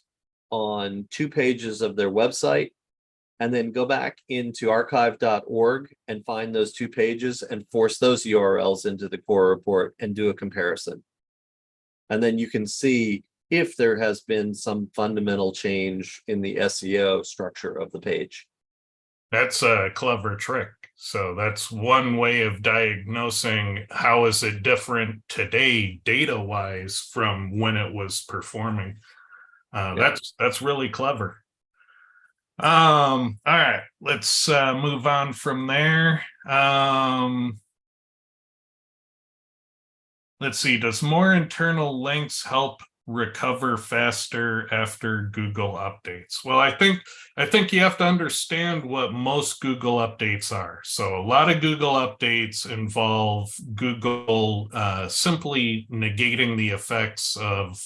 on 2 pages of their website, and then go back into archive.org and find those 2 pages and force those URLs into the core report and do a comparison. And then you can see if there has been some fundamental change in the SEO structure of the page. That's a clever trick. So that's one way of diagnosing how is it different today data-wise from when it was performing. That's really clever. All right, let's move on from there. Let's see, does more internal links help recover faster after Google updates? Well, I think you have to understand what most Google updates are. So a lot of Google updates involve Google simply negating the effects of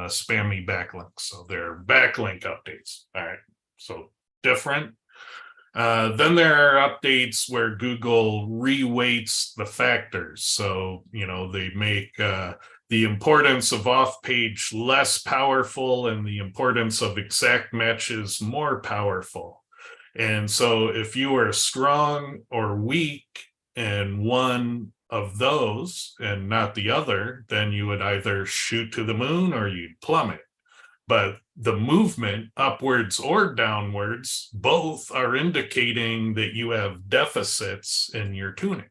spammy backlinks. So they're backlink updates. All right, so different. Then there are updates where Google reweights the factors. So, they make the importance of off-page less powerful and the importance of exact matches more powerful. And so if you are strong or weak in one of those and not the other, then you would either shoot to the moon or you'd plummet. But the movement upwards or downwards, both are indicating that you have deficits in your tuning.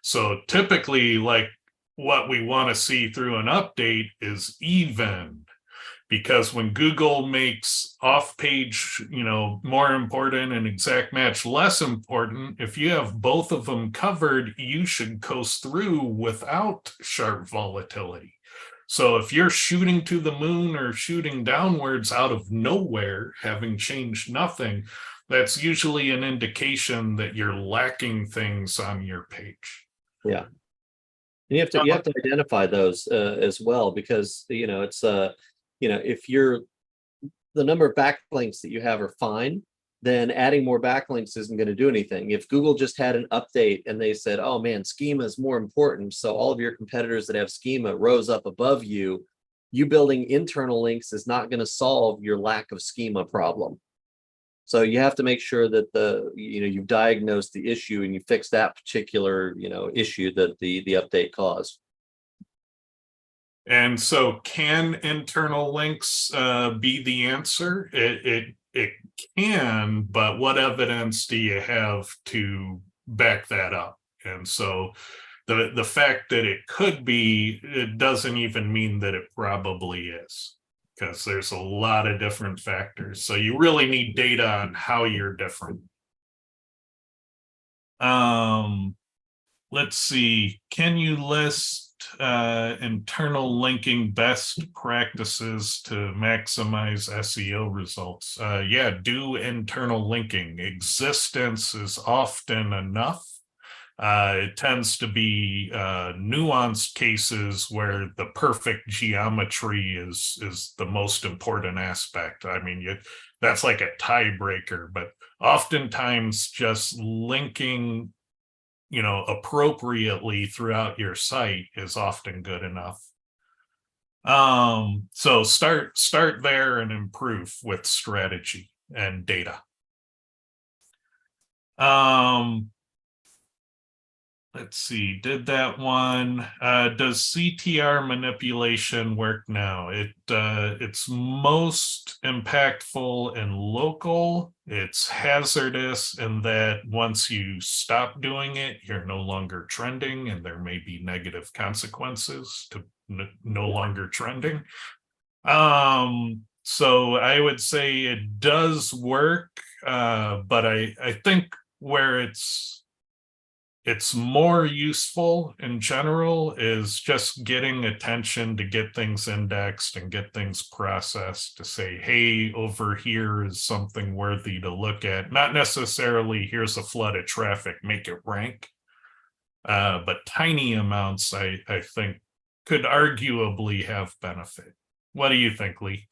So typically, like, what we want to see through an update is even, because when Google makes off-page, more important and exact match less important, if you have both of them covered, you should coast through without sharp volatility. So if you're shooting to the moon or shooting downwards out of nowhere, having changed nothing, that's usually an indication that you're lacking things on your page. Yeah. And you have to identify those as well, because it's if the number of backlinks that you have are fine, then adding more backlinks isn't going to do anything. If Google just had an update and they said, oh man, schema is more important, so all of your competitors that have schema rose up above you, you building internal links is not going to solve your lack of schema problem. So you have to make sure that you've diagnosed the issue and you fix that particular, issue that the update caused. And so can internal links be the answer? It can, but what evidence do you have to back that up? And so the fact that it could be, it doesn't even mean that it probably is, because there's a lot of different factors. So you really need data on how you're different. Let's see. Can you list internal linking best practices to maximize SEO results? Yeah, do internal linking. Existence is often enough. It tends to be nuanced cases where the perfect geometry is the most important aspect. I mean, that's like a tiebreaker, but oftentimes just linking appropriately throughout your site is often good enough. So start there and improve with strategy and data. Let's see, did that one. Does CTR manipulation work now? It's most impactful in local. It's hazardous in that once you stop doing it, you're no longer trending, and there may be negative consequences to no longer trending. So I would say it does work, but I think where it's more useful in general is just getting attention to get things indexed and get things processed to say, hey, over here is something worthy to look at. Not necessarily here's a flood of traffic, make it rank. But tiny amounts, I think, could arguably have benefit. What do you think, Lee?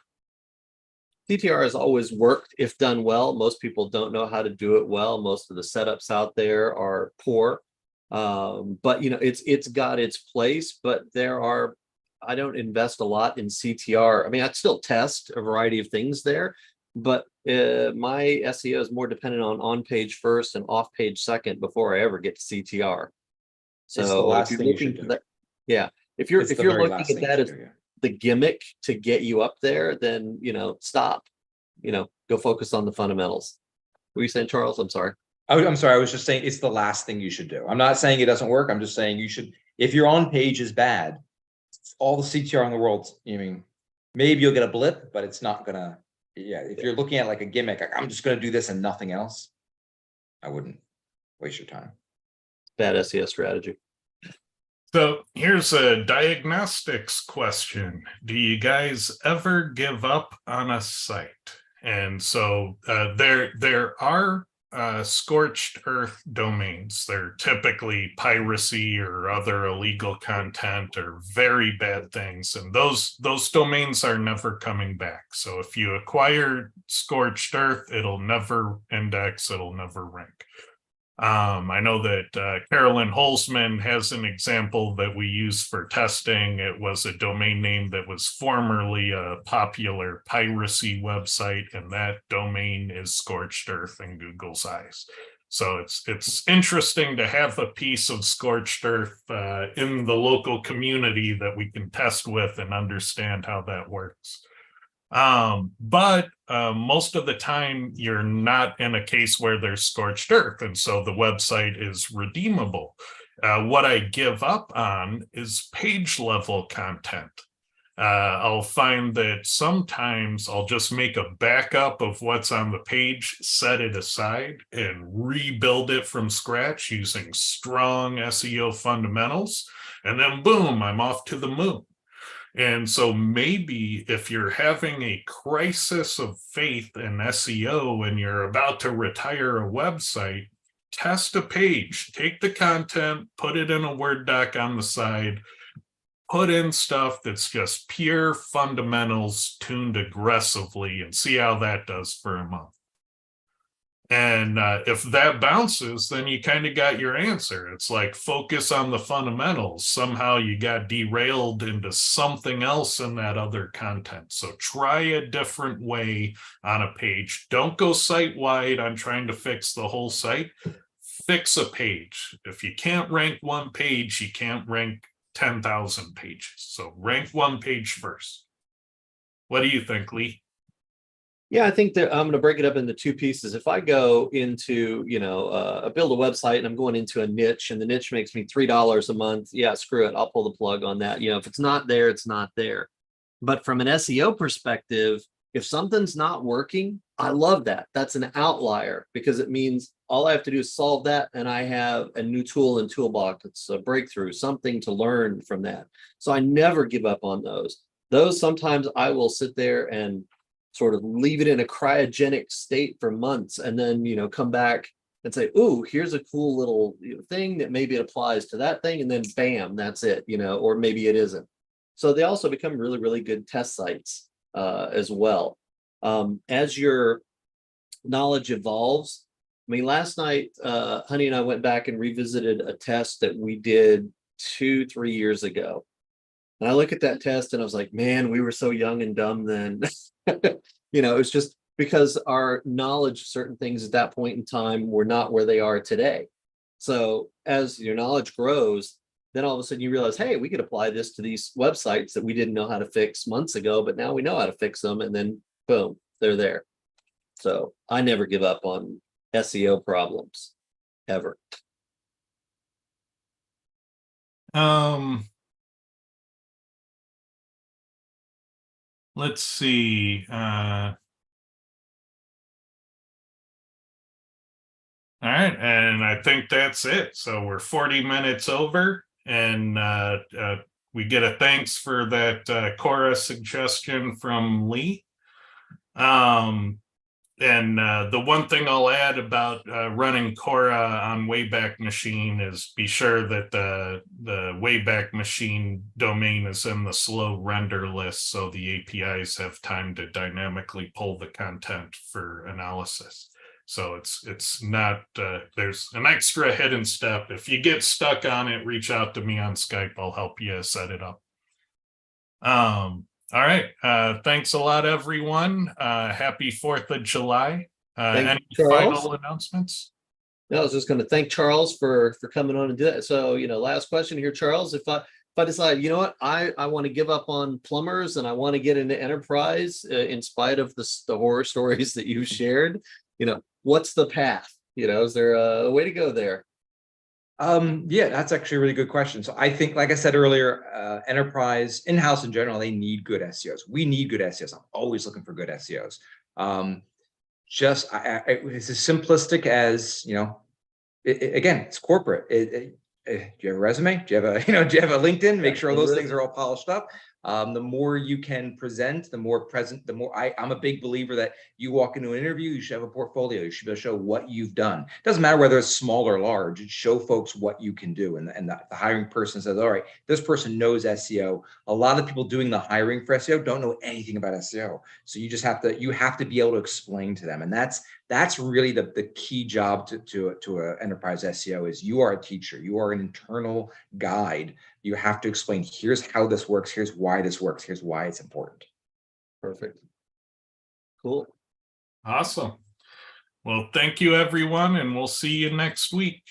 CTR has always worked if done well. Most people don't know how to do it well. Most of the setups out there are poor. But it's got its place, but I don't invest a lot in CTR. I mean, I'd still test a variety of things there, but my SEO is more dependent on page first and off page second before I ever get to CTR. So if you're looking for that, yeah, if you're looking at that as the gimmick to get you up there, then stop. Go focus on the fundamentals. What were you saying, Charles? I'm sorry. I'm sorry. I was just saying it's the last thing you should do. I'm not saying it doesn't work. I'm just saying you should. If your on page is bad, all the CTR in the world. I mean, maybe you'll get a blip, but it's not gonna. Yeah, if you're looking at like a gimmick, like, I'm just gonna do this and nothing else, I wouldn't waste your time. Bad SEO strategy. So here's a diagnostics question. Do you guys ever give up on a site? And so there are scorched earth domains. They're typically piracy or other illegal content or very bad things. And those domains are never coming back. So if you acquire scorched earth, it'll never index, it'll never rank. I know that Carolyn Holzman has an example that we use for testing. It was a domain name that was formerly a popular piracy website, and that domain is scorched earth in Google's eyes. So it's interesting to have a piece of scorched earth in the local community that we can test with and understand how that works. But most of the time you're not in a case where there's scorched earth, and so the website is redeemable. What I give up on is page level content. I'll find that sometimes I'll just make a backup of what's on the page, set it aside, and rebuild it from scratch using strong SEO fundamentals, and then boom, I'm off to the moon. And so maybe if you're having a crisis of faith in SEO and you're about to retire a website, test a page, take the content, put it in a Word doc on the side, put in stuff that's just pure fundamentals tuned aggressively, and see how that does for a month. And if that bounces, then you kind of got your answer. It's like focus on the fundamentals. Somehow you got derailed into something else in that other content. So try a different way on a page. Don't go site-wide on trying to fix the whole site. Fix a page. If you can't rank one page, you can't rank 10,000 pages. So rank one page first. What do you think, Lee? Yeah, I think that I'm going to break it up into two pieces. If I go into, build a website and I'm going into a niche and the niche makes me $3 a month, yeah, screw it. I'll pull the plug on that. If it's not there, it's not there. But from an SEO perspective, if something's not working, I love that. That's an outlier because it means all I have to do is solve that. And I have a new tool and toolbox. It's a breakthrough, something to learn from that. So I never give up on those. Those sometimes I will sit there and sort of leave it in a cryogenic state for months and then, come back and say, ooh, here's a cool little thing that maybe it applies to that thing. And then bam, that's it, or maybe it isn't. So they also become really, really good test sites as well. As your knowledge evolves, I mean, last night, Honey and I went back and revisited a test that we did 2-3 years ago. And I look at that test and I was like, man, we were so young and dumb then. It's just because our knowledge of certain things at that point in time were not where they are today. So as your knowledge grows, then all of a sudden you realize, hey, we could apply this to these websites that we didn't know how to fix months ago, but now we know how to fix them. And then boom, they're there. So I never give up on SEO problems ever. Let's see. All right, and I think that's it. So we're 40 minutes over, and we get a thanks for that Quora suggestion from Lee. And the one thing I'll add about running Quora on Wayback Machine is be sure that the Wayback Machine domain is in the slow render list, so the APIs have time to dynamically pull the content for analysis. So it's not, there's an extra hidden step. If you get stuck on it, reach out to me on Skype. I'll help you set it up. All right. Thanks a lot, everyone. Happy 4th of July. Any final announcements? No, I was just going to thank Charles for coming on and do that. So, last question here, Charles. If I decide, you know what, I want to give up on plumbers and I want to get into enterprise in spite of the horror stories that you shared, what's the path? Is there a way to go there? Yeah, that's actually a really good question. So I think, like I said earlier, enterprise, in-house in general, they need good SEOs. We need good SEOs. I'm always looking for good SEOs. It's as simplistic as, again, it's corporate. Do you have a resume? Do you have do you have a LinkedIn? Make sure all those things are all polished up. The more you can present, the more present, the more I'm a big believer that you walk into an interview, you should have a portfolio. You should be able to show what you've done. It doesn't matter whether it's small or large. It show folks what you can do. And the hiring person says, all right, this person knows SEO. A lot of people doing the hiring for SEO don't know anything about SEO. So you have to be able to explain to them. And that's really the key job to an enterprise SEO is you are a teacher. You are an internal guide. You have to explain, here's how this works. Here's why this works. Here's why it's important. Perfect. Cool. Awesome. Well, thank you, everyone, and we'll see you next week.